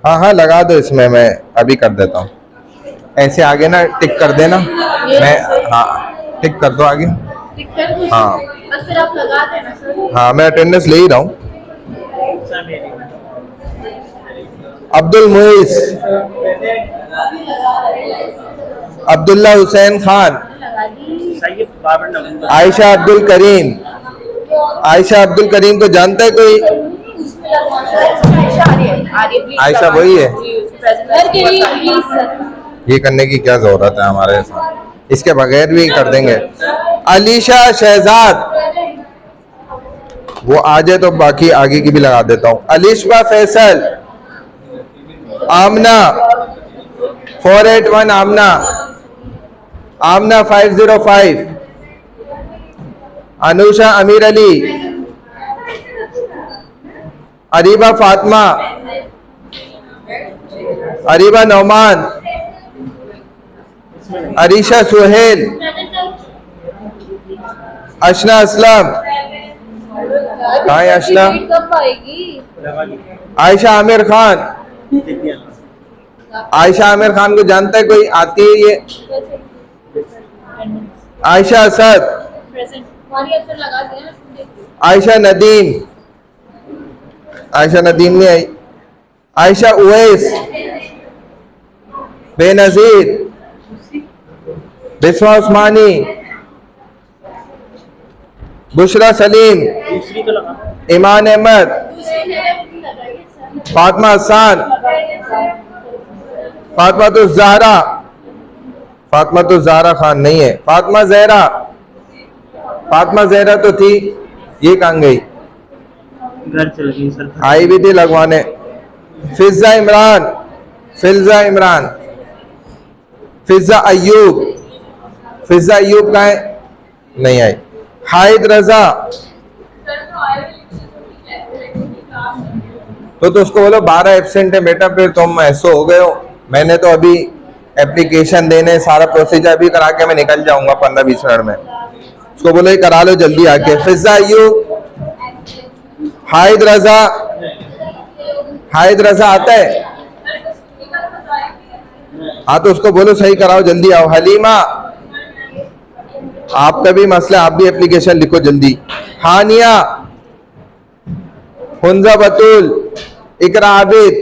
हाँ हाँ लगा दो इसमें, मैं अभी कर देता हूँ। ऐसे आगे ना टिक कर देना, मैं हाँ टिक कर दो आगे। हाँ बस फिर आप लगा देना सर। हाँ मैं अटेंडेंस ले ही रहा हूँ। अब्दुल मुइस, अब्दुल्ला हुसैन खान, आयशा अब्दुल करीम। आयशा अब्दुल करीम को जानता है कोई? आयशा वही है। ये करने की क्या जरूरत है हमारे साथ, इसके बगैर भी कर देंगे। अलीशा शहजाद, वो आ जाए तो बाकी आगे की भी लगा देता हूँ। अलिशबा फैसल, आमना 481, आमना, आमना 505, अनुषा अमीर अली, अरीबा फातिमा, अरीबा नौमान, अरीशा सुहेल, अशना असलम, कहाँ है अशना? कब आएगी? आयशा आमिर खान, आयशा आमिर खान को जानता है कोई? आती है ये? आयशा असद, लगा दिया। आयशा नदीम, आयशा नदीम नहीं आई। आयशा उवैस, बेनजीर, बिस्वा उस्मानी, बुशरा सलीम, ईमान अहमद, फातिमा हसन, फातिमा तो ज़हरा, फातिमा तो ज़हरा खान नहीं है, फातिमा जहरा, फातिमा जहरा तो थी, ये कहाँ गई? घर चल गई सर। आई भी थी लगवाने। फिजा इमरान, फिजा इमरान, फिजा अयूब, फिजा अयूब कहाँ है? नहीं आई। हाइद रजा, तो उसको बोलो 12 एब्सेंट है बेटा, फिर तुम ऐसो हो गए हो। मैंने तो अभी एप्लीकेशन देने सारा प्रोसीजर अभी करा के मैं निकल जाऊंगा 15-20 मिनट में। उसको बोलो ये करा लो जल्दी आके। फिजा अयूब, हाइद रजा, हाइद रजा आता है? हाँ तो उसको बोलो सही कराओ, जल्दी आओ। हलीमा, आपका भी मसला, आप भी एप्लीकेशन लिखो जल्दी। हानिया, हुंजा बतूल, इकरा आबिद,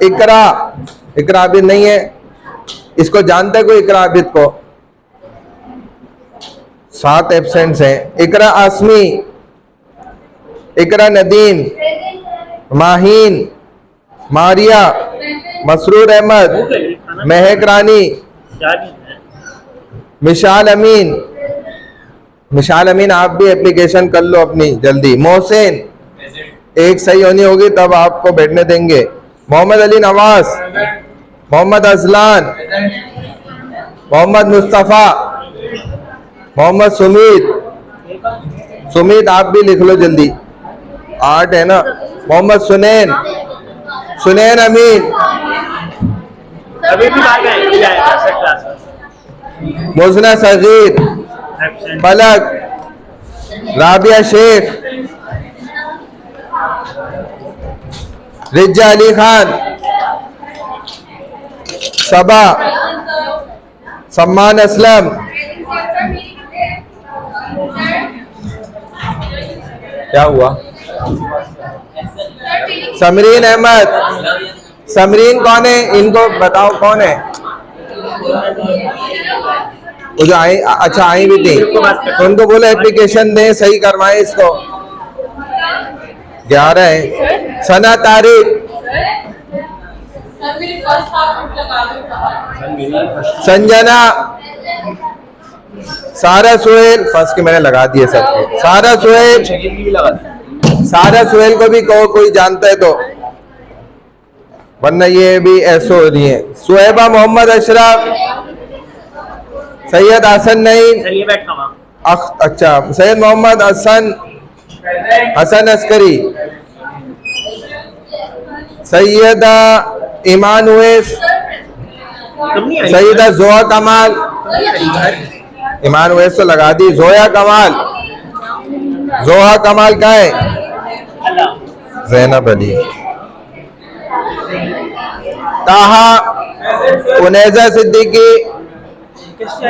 इकरा, इकरा आबिद नहीं है, इसको जानते कोई? इकरा आबिद को 7 एब्सेंट्स हैं। इकरा आसमी, इकरा नदीम, माहीन, मारिया, मसरूर अहमद, महक रानी, मिशाल अमीन, मिशाल अमीन आप भी एप्लीकेशन कर लो अपनी जल्दी। मोहसिन, एक सही होनी होगी तब आपको बैठने देंगे। मोहम्मद अली नवाज, मोहम्मद अजलान, मोहम्मद मुस्तफ़ा, मोहम्मद सुमीत, सुमीत आप भी लिख लो जल्दी, 8 है ना। मोहम्मद सुनैन, सुनैन अमीन, अभी भी बात है मुजना सगीर, पलक, राबिया शेख, रिज्जा अली खान, सबा, सम्मान असलम, क्या हुआ? समरीन अहमद, समरीन कौन है? इनको बताओ कौन है? वो जो आई, अच्छा आई भी थी, उनको बोलो एप्लीकेशन दें, सही करवाएं इसको। 11 है। सना तारिक, संजना, सारा सुहेल, फर्स्ट के मैंने लगा दिए सबके। सारा सुहेल, सारा सुहेल को भी कहो कोई जानता है तो, वरना ये भी ऐसे हो रही है। सुहेबा मोहम्मद अशरफ, सैयद हसन नईम, अच्छा सैयद मोहम्मद हसन, हसन अस्करी, सैयदा ईमान उवैस, सैयदा जोया कमाल, ईमान उवैस तो लगा दी। जोया कमाल, जोया कमाल का है? जैनब अली, ताहा, उनैजा सिद्दीकी,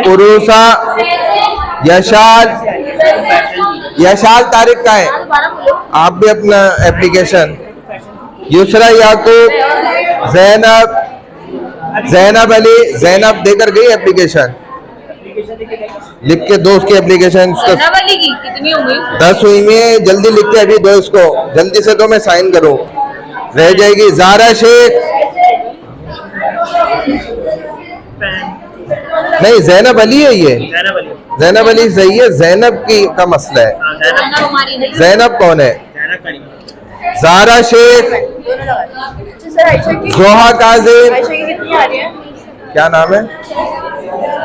उरूसा, यशाल। यशाल तारिक का है, आप भी अपना एप्लीकेशन। युसरा याकूब, जैनब, जैनब अली, जैनब देकर गई एप्लीकेशन, लिख के दो उसकी एप्लीकेशन। जैनब अली की कितनी हो गई? 10 हुई में, जल्दी लिख के अभी दो इसको, जल्दी से दो, मैं साइन करूं, रह जाएगी। जारा शेख, नहीं जैनब अली है ये, जैनब अली सही है, जैनब की का मसला है। जैनब हमारी नहीं। जैनब कौन है? जारा शेख, जोहा काजिम, कितनी आ रही है? क्या नाम है?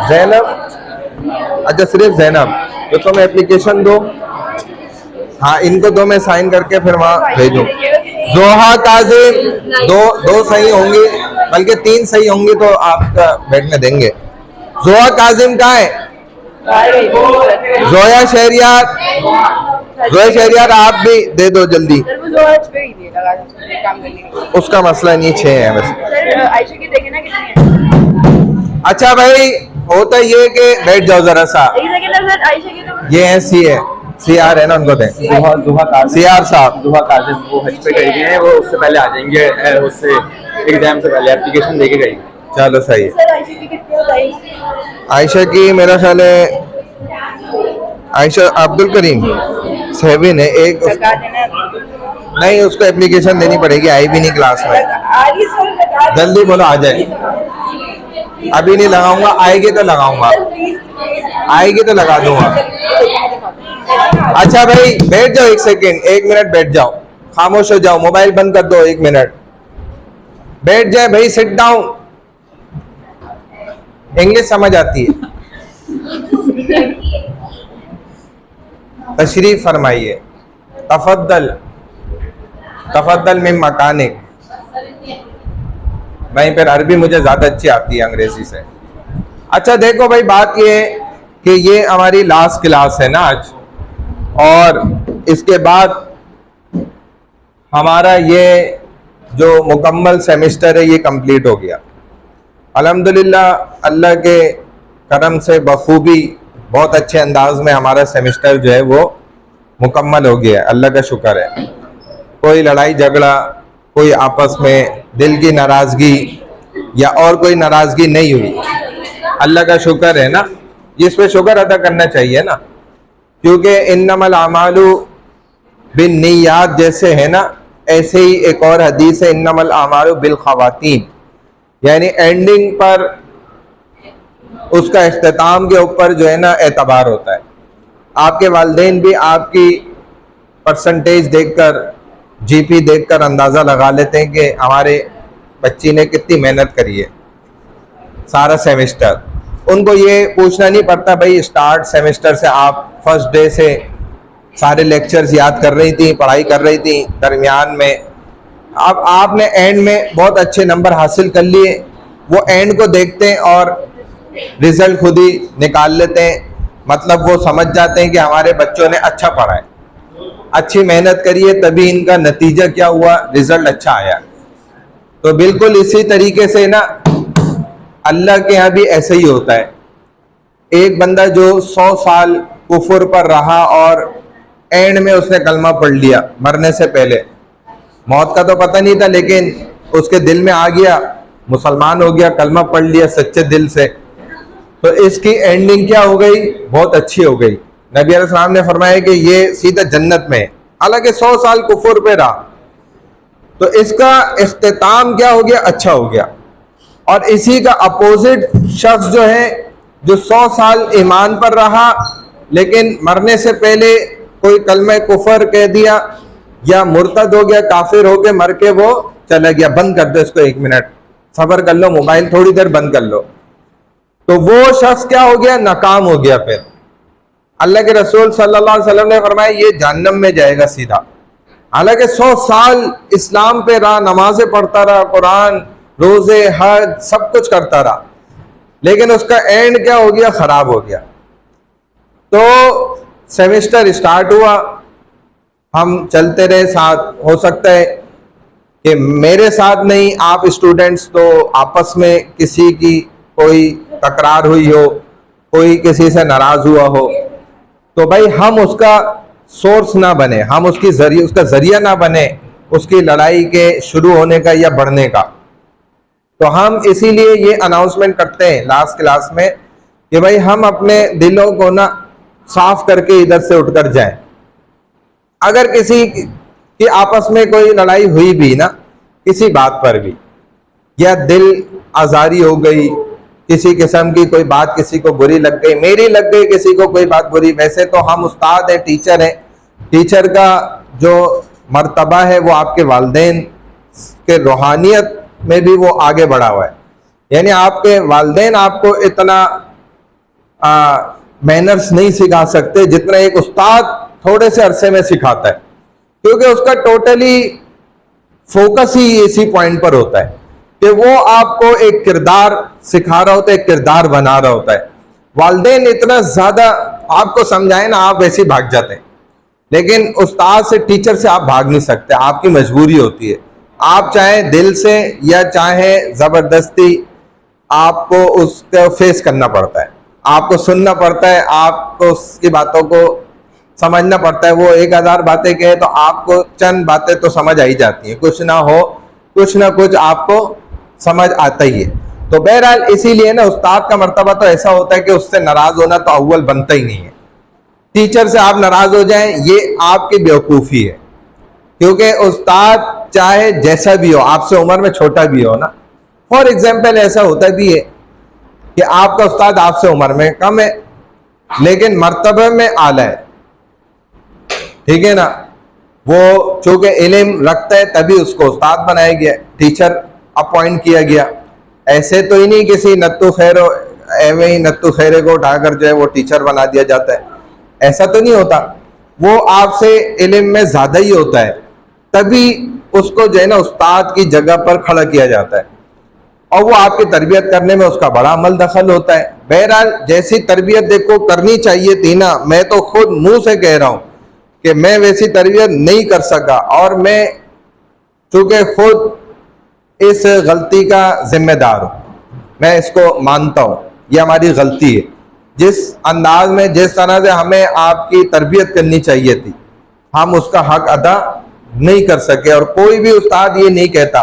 जैनब, अच्छा सिर्फ जैनब, तो तुम एप्लीकेशन दो। हाँ इनको दो, मैं साइन करके फिर वहाँ भेजूँ। जोहा काजिम, दो सही होंगी, बल्कि 3 सही होंगी तो आपका बैठने देंगे। जोहा काजिम कहाँ है? जोया शहरियार, जोया शहरियार आप भी दे दो जल्दी, उसका मसला नहीं, 6 है वैसे। आयशा की देखे ना कितनी है? अच्छा भाई, होता ये कि बैठ जाओ जरा सा, आयशा की तो ये है CR है ना, उनको दें। CR साहब, दुहा काजिम वो हज पे गई हैं, वो उससे पहले आ जाएंगे, उससे एग्जाम से पहले एप्लीकेशन देके गई। चलो सही। सर आयशा की कितनी बताई? आयशा की मेरा ख्याल है, आयशा अब्दुल करीम 7 है, एक नहीं, उसको एप्लीकेशन देनी पड़ेगी, आई भी नहीं क्लास में। जल्दी बोलो आ जाए, अभी नहीं लगाऊंगा, आएगी तो लगाऊंगा, आएगी तो लगा दूंगा। अच्छा भाई बैठ जाओ, 1 सेकेंड, 1 मिनट बैठ जाओ, खामोश हो जाओ, मोबाइल बंद कर दो, 1 मिनट बैठ जाए भाई, सिट डाउन। इंग्लिश समझ आती है? तशरीफ फरमाइए। तफद्दल, तफद्दल मिन मकानिक। वहीं पर अरबी मुझे ज्यादा अच्छी आती है अंग्रेजी से। अच्छा देखो भाई, बात ये कि ये हमारी लास्ट क्लास है ना आज, और इसके बाद हमारा ये जो मुकम्मल सेमेस्टर है ये कंप्लीट हो गया अल्हम्दुलिल्लाह। अल्लाह के करम से बखूबी बहुत अच्छे अंदाज में हमारा सेमेस्टर जो है वो मुकम्मल हो गया, अल्लाह का शुक्र है। कोई लड़ाई झगड़ा, कोई आपस में दिल की नाराज़गी या और कोई नाराज़गी नहीं हुई, अल्लाह का शुक्र है ना, जिस पे शुक्र अदा करना चाहिए ना, क्योंकि इन्नमल आमालु बिन निय्यात जैसे है ना, ऐसे ही एक और हदीस है, इन्नमल आमालु बिल खवातीन, यानी एंडिंग पर उसका इख्तिताम के ऊपर जो है ना एतबार होता है। आपके वालिदैन भी आपकी परसेंटेज देखकर, GP देखकर अंदाज़ा लगा लेते हैं कि हमारे बच्ची ने कितनी मेहनत करी है सारा सेमेस्टर। उनको ये पूछना नहीं पड़ता भाई स्टार्ट सेमेस्टर से आप फर्स्ट डे से सारे लेक्चर्स याद कर रही थी, पढ़ाई कर रही थी, दरमियान में अब आपने एंड में बहुत अच्छे नंबर हासिल कर लिए, वो एंड को देखते हैं और रिजल्ट खुद ही निकाल लेते हैं। मतलब वो समझ जाते हैं कि हमारे बच्चों ने अच्छा पढ़ा है, अच्छी मेहनत करी है, तभी इनका नतीजा क्या हुआ, रिजल्ट अच्छा आया। तो बिल्कुल इसी तरीके से ना अल्लाह के यहाँ भी ऐसे ही होता है। एक बंदा जो 100 साल कुफर पर रहा और एंड में उसने कलमा पढ़ लिया, मरने से पहले, मौत का तो पता नहीं था लेकिन उसके दिल में आ गया, मुसलमान हो गया, कलमा पढ़ लिया सच्चे दिल से, तो इसकी एंडिंग क्या हो गई, बहुत अच्छी हो गई। नबी अलैहिस्सलाम ने फरमाया कि ये सीधा जन्नत में है, हालांकि 100 साल कुफर पे रहा, तो इसका इख्तिताम क्या हो गया, अच्छा हो गया। और इसी का अपोजिट शख्स जो है, जो 100 साल ईमान पर रहा लेकिन मरने से पहले कोई कलमा कुफर कह दिया या मुर्तद हो गया, काफिर हो गया, मर के वो चला गया। बंद कर दो इसको, 1 मिनट सब्र कर लो, मोबाइल थोड़ी देर बंद कर लो। तो वो शख्स क्या हो गया, नाकाम हो गया। फिर अल्लाह के रसूल सल्लल्लाहु अलैहि वसल्लम ने फरमाया ये जहन्नम में जाएगा सीधा। हालांकि 100 साल इस्लाम पे रहा, नमाजें पढ़ता रहा, कुरान, रोजे, हज सब कुछ करता रहा, लेकिन उसका एंड क्या हो गया, खराब हो गया। तो सेमेस्टर स्टार्ट हुआ, हम चलते रहे साथ, हो सकता है कि मेरे साथ नहीं, आप स्टूडेंट्स तो आपस में किसी की कोई तकरार हुई हो, कोई किसी से नाराज हुआ हो, तो भाई हम उसका सोर्स ना बने, हम उसका जरिया ना बने उसकी लड़ाई के शुरू होने का या बढ़ने का। तो हम इसीलिए ये अनाउंसमेंट करते हैं लास्ट क्लास में कि भाई हम अपने दिलों को ना साफ करके इधर से उठकर जाएं। अगर किसी की आपस में कोई लड़ाई हुई भी ना, किसी बात पर भी, या दिल आजारी हो गई, किसी किस्म की कोई बात किसी को बुरी लग गई, मेरी लग गई किसी को कोई बात बुरी, वैसे तो हम उस्ताद हैं, टीचर हैं, टीचर का जो मर्तबा है वो आपके वालिदैन के रूहानियत में भी वो आगे बढ़ा हुआ है। यानी आपके वालिदैन आपको इतना मैनर्स नहीं सिखा सकते जितना एक उस्ताद थोड़े से अरसे में सिखाता है, क्योंकि उसका टोटली फोकस ही इसी पॉइंट पर होता है कि वो आपको एक किरदार सिखा रहा होता है, एक किरदार बना रहा होता है। वालिदैन इतना ज्यादा आपको समझाए ना, आप वैसे ही भाग जाते हैं, लेकिन उस्ताद से, टीचर से आप भाग नहीं सकते, आपकी मजबूरी होती है। आप चाहे दिल से या चाहे जबरदस्ती, आपको उसको फेस करना पड़ता है, आपको सुनना पड़ता है, आपको उसकी बातों को समझना पड़ता है। वो 1000 बातें कहे तो आपको चंद बातें तो समझ आ ही जाती हैं, कुछ ना हो कुछ ना कुछ आपको समझ आता ही है। तो बहरहाल इसीलिए ना उस्ताद का मर्तबा तो ऐसा होता है कि उससे नाराज होना तो अव्वल बनता ही नहीं है। टीचर से आप नाराज हो जाएं ये आपकी बेवकूफ़ी है, क्योंकि उस्ताद चाहे जैसा भी हो, आपसे उम्र में छोटा भी हो ना, फॉर एग्जाम्पल ऐसा होता भी है कि आपका उस्ताद आपसे उम्र में कम है लेकिन मर्तबे में आला है, ठीक है ना, वो चूंकि इल्म रखता है तभी उसको उस्ताद बनाया गया, टीचर अपॉइंट किया गया। ऐसे तो ही नहीं किसी नत्तू खैरो, एवं ही नत्तू खैरे को उठाकर जो है वो टीचर बना दिया जाता है, ऐसा तो नहीं होता। वो आपसे इल्म में ज्यादा ही होता है, तभी उसको जो है ना उस्ताद की जगह पर खड़ा किया जाता है, और वो आपकी तरबियत करने में उसका बड़ा अमल दखल होता है। बहरहाल जैसी तरबियत देखो करनी चाहिए थी ना, मैं तो खुद मुंह से कह रहा हूं कि मैं वैसी तरबियत नहीं कर सका, और मैं चूंकि खुद इस गलती का जिम्मेदार हूं, मैं इसको मानता हूं, ये हमारी गलती है। जिस अंदाज में, जिस तरह से हमें आपकी तरबियत करनी चाहिए थी, हम उसका हक अदा नहीं कर सके। और कोई भी उस्ताद ये नहीं कहता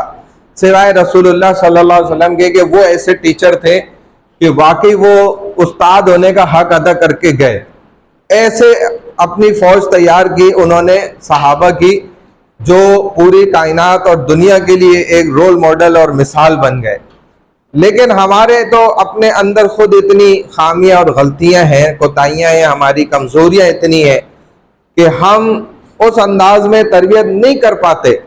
सिवाय रसूलुल्लाह सल्लल्लाहु अलैहि वसल्लम के कि वो ऐसे टीचर थे कि वाकई वो उस्ताद होने का हक अदा करके गए। ऐसे अपनी फौज तैयार की उन्होंने सहाबा की, जो पूरी कायनात और दुनिया के लिए एक रोल मॉडल और मिसाल बन गए। लेकिन हमारे तो अपने अंदर खुद इतनी खामियां और गलतियां हैं, कोताहियां हैं, हमारी कमजोरियां इतनी हैं कि हम उस अंदाज में तरबियत नहीं कर पाते।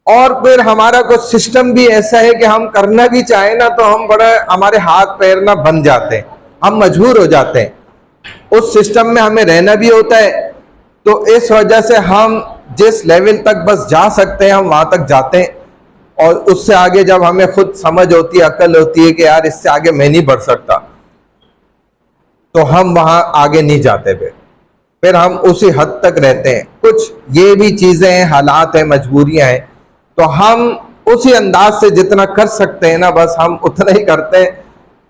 और फिर हमारा कुछ सिस्टम भी ऐसा है कि हम करना भी चाहें ना तो हम बड़ा, हमारे हाथ पैर ना बन जाते हैं, हम मजबूर हो जाते हैं, उस सिस्टम में हमें रहना भी होता है। तो इस वजह से हम जिस लेवल तक बस जा सकते हैं हम वहां तक जाते हैं, और उससे आगे जब हमें खुद समझ होती है, अकल होती है कि यार इससे आगे मैं नहीं बढ़ सकता, तो हम वहां आगे नहीं जाते, फिर हम उसी हद तक रहते हैं। कुछ ये भी चीजें हैं, हालात हैं, मजबूरियां हैं, तो हम उसी अंदाज से जितना कर सकते हैं ना बस हम उतना ही करते हैं।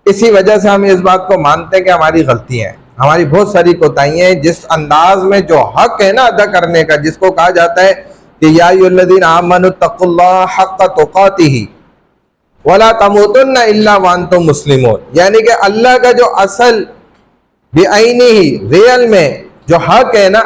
इसी वजह से हम इस बात को मानते हैं कि हमारी गलतियां हैं, हमारी बहुत सारी कोताहियां हैं। जिस अंदाज में जो हक है ना अदा करने का, जिसको कहा जाता है कि या अय्युहल्लज़ीना आमनु तक़ुल्लाह हक़्क़ तुक़ातिही वला तमूतुन्ना इल्ला व अंतुम मुस्लिमून, यानी कि अल्लाह का जो असल बेआईनी रियल में जो हक है ना,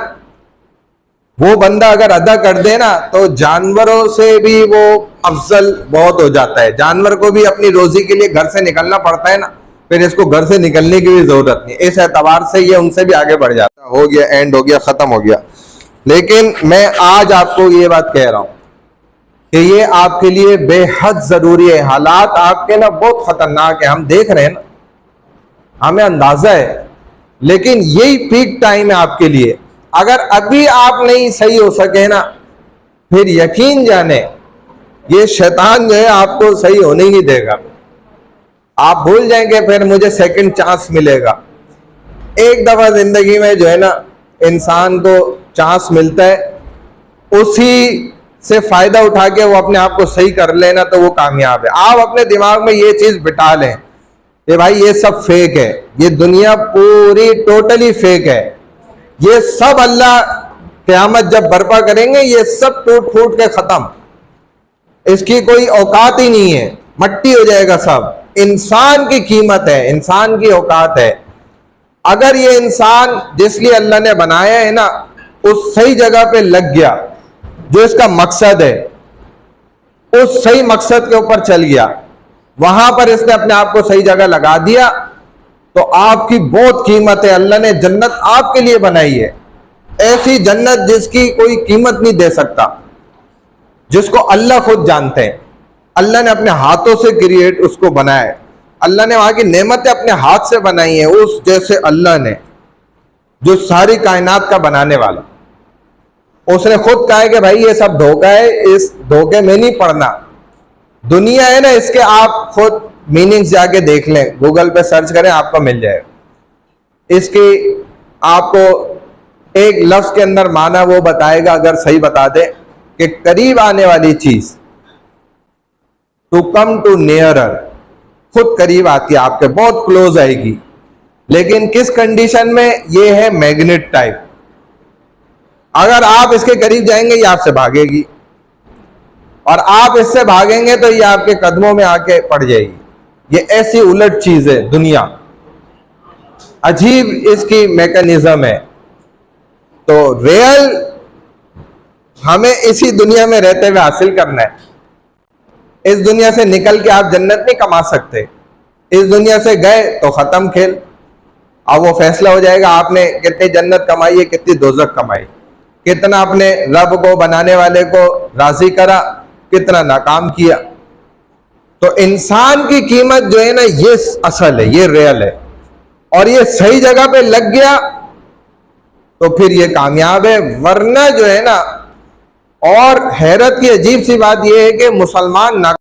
वो बंदा अगर अदा कर दे ना तो जानवरों से भी वो अफजल बहुत हो जाता है। जानवर को भी अपनी रोजी के लिए घर से निकलना पड़ता है ना, फिर इसको घर से निकलने की भी जरूरत नहीं। इस एतबार से ये उनसे भी आगे बढ़ जाता है। हो गया, एंड हो गया, खत्म हो गया। लेकिन मैं आज आपको ये बात कह रहा हूं कि ये आपके लिए बेहद जरूरी है। हालात आपके ना बहुत खतरनाक है, हम देख रहे हैं ना, हमें अंदाजा है, लेकिन यही पीक टाइम है आपके लिए। अगर अभी आप नहीं सही हो सके ना, फिर यकीन जाने ये शैतान जो है आपको सही होने ही नहीं देगा। आप भूल जाएंगे फिर मुझे सेकंड चांस मिलेगा। एक दफा जिंदगी में जो है ना इंसान को चांस मिलता है, उसी से फायदा उठा के वो अपने आप को सही कर लेना, तो वो कामयाब है। आप अपने दिमाग में ये चीज बिठा लें कि भाई ये सब फेक है, ये दुनिया पूरी टोटली फेक है, ये सब अल्लाह क़यामत जब बर्पा करेंगे ये सब टूट फूट के खत्म, इसकी कोई औकात ही नहीं है, मट्टी हो जाएगा सब। इंसान की कीमत है, इंसान की औकात है। अगर ये इंसान जिसलिए अल्लाह ने बनाया है ना, उस सही जगह पे लग गया, जो इसका मकसद है, उस सही मकसद के ऊपर चल गया, वहां पर इसने अपने आप को सही जगह लगा दिया, तो आपकी बहुत कीमत है। अल्लाह ने जन्नत आपके लिए बनाई है, ऐसी जन्नत जिसकी कोई कीमत नहीं दे सकता, जिसको अल्लाह खुद जानते हैं। अल्लाह ने अपने हाथों से क्रिएट उसको बनाया है, अल्लाह ने वहां की नेमतें अपने हाथ से बनाई है। उस जैसे अल्लाह ने, जो सारी कायनात का बनाने वाला, उसने खुद कहा है कि भाई ये सब धोखा है, इस धोखे में नहीं पड़ना। दुनिया है ना, इसके आप खुद मीनिंग्स जाके देख लें, गूगल पे सर्च करें, आपको मिल जाएगा। इसकी आपको एक लफ्ज के अंदर माना वो बताएगा, अगर सही बता दे कि करीब आने वाली चीज, टू कम टू नियरर, खुद करीब आती है, आपके बहुत क्लोज आएगी। लेकिन किस कंडीशन में? ये है मैग्नेट टाइप, अगर आप इसके करीब जाएंगे ये आपसे भागेगी, और आप इससे भागेंगे तो ये आपके कदमों में आके पड़ जाएगी। ये ऐसी उलट चीज है दुनिया, अजीब इसकी मैकेनिज्म है। तो रियल हमें इसी दुनिया में रहते हुए हासिल करना है। इस दुनिया से निकल के आप जन्नत नहीं कमा सकते, इस दुनिया से गए तो खत्म खेल। अब वो फैसला हो जाएगा आपने कितनी जन्नत कमाई है, कितनी दोजख कमाई, कितना अपने रब को बनाने वाले को राजी करा, कितना नाकाम किया। तो इंसान की कीमत जो है ना, ये असल है, ये रियल है, और ये सही जगह पे लग गया तो फिर ये कामयाब है। वरना जो है ना, और हैरत की अजीब सी बात यह है कि मुसलमान ना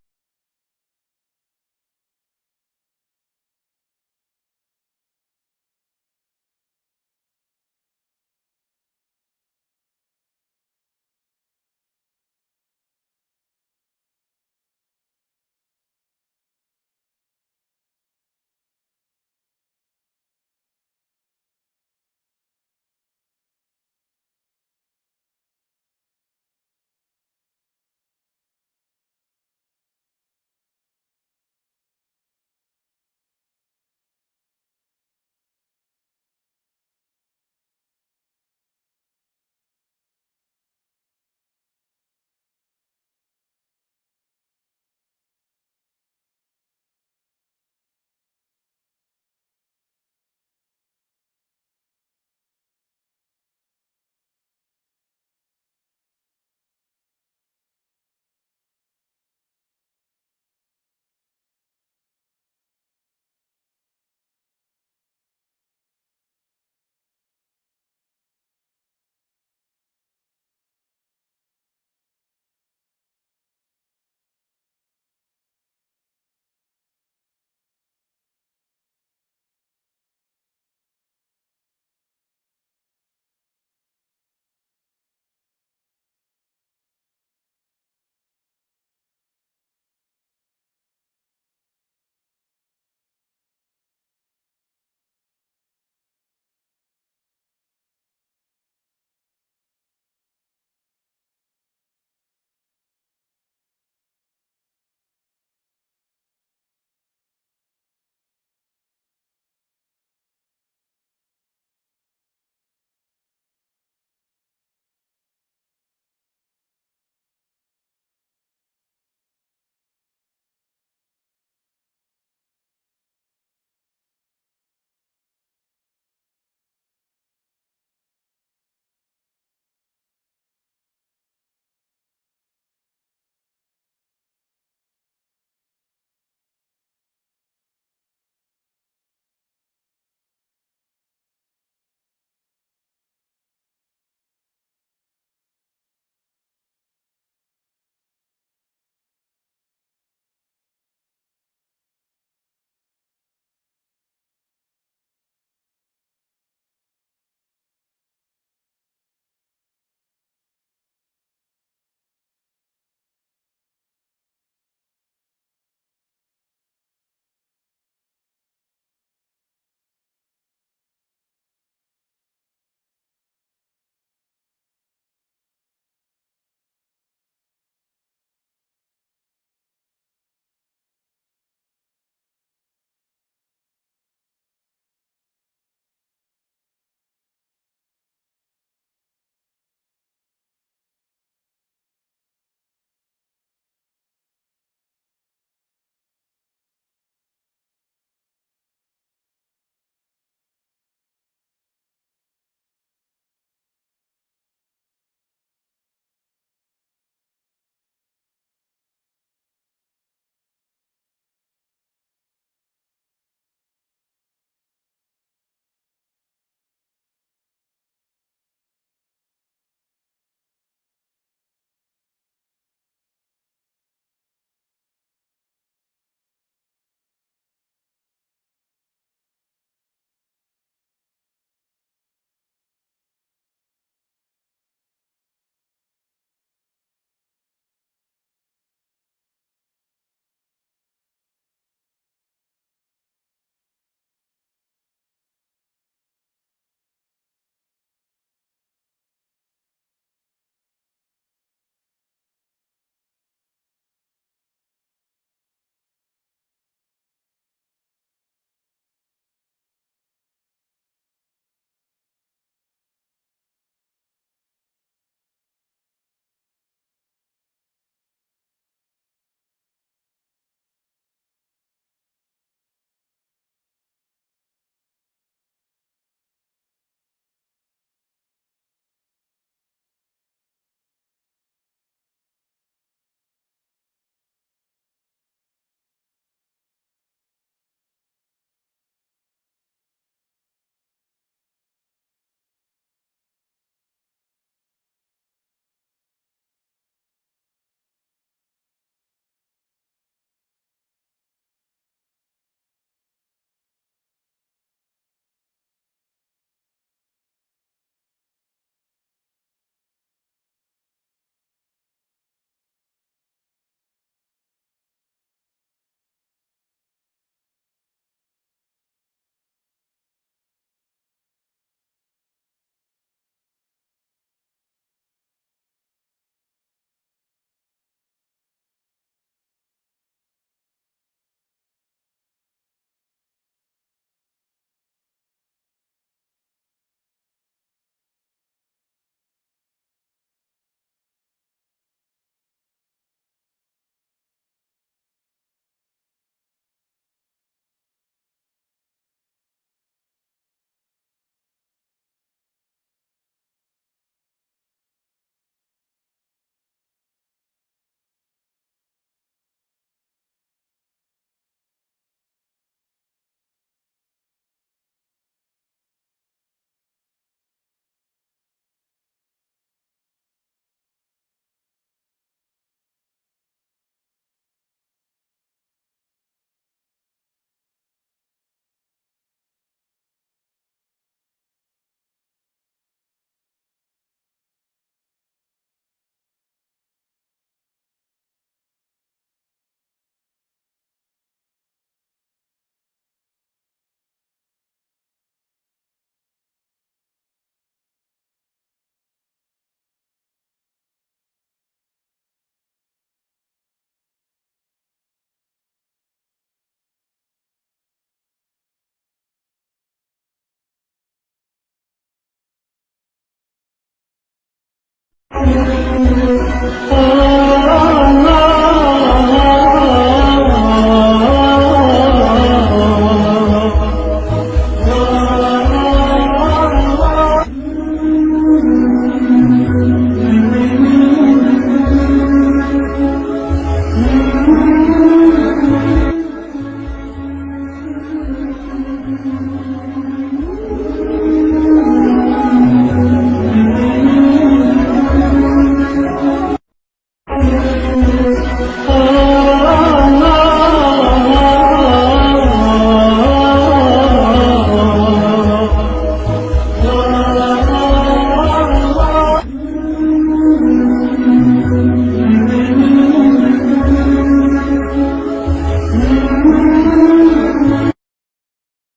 Oh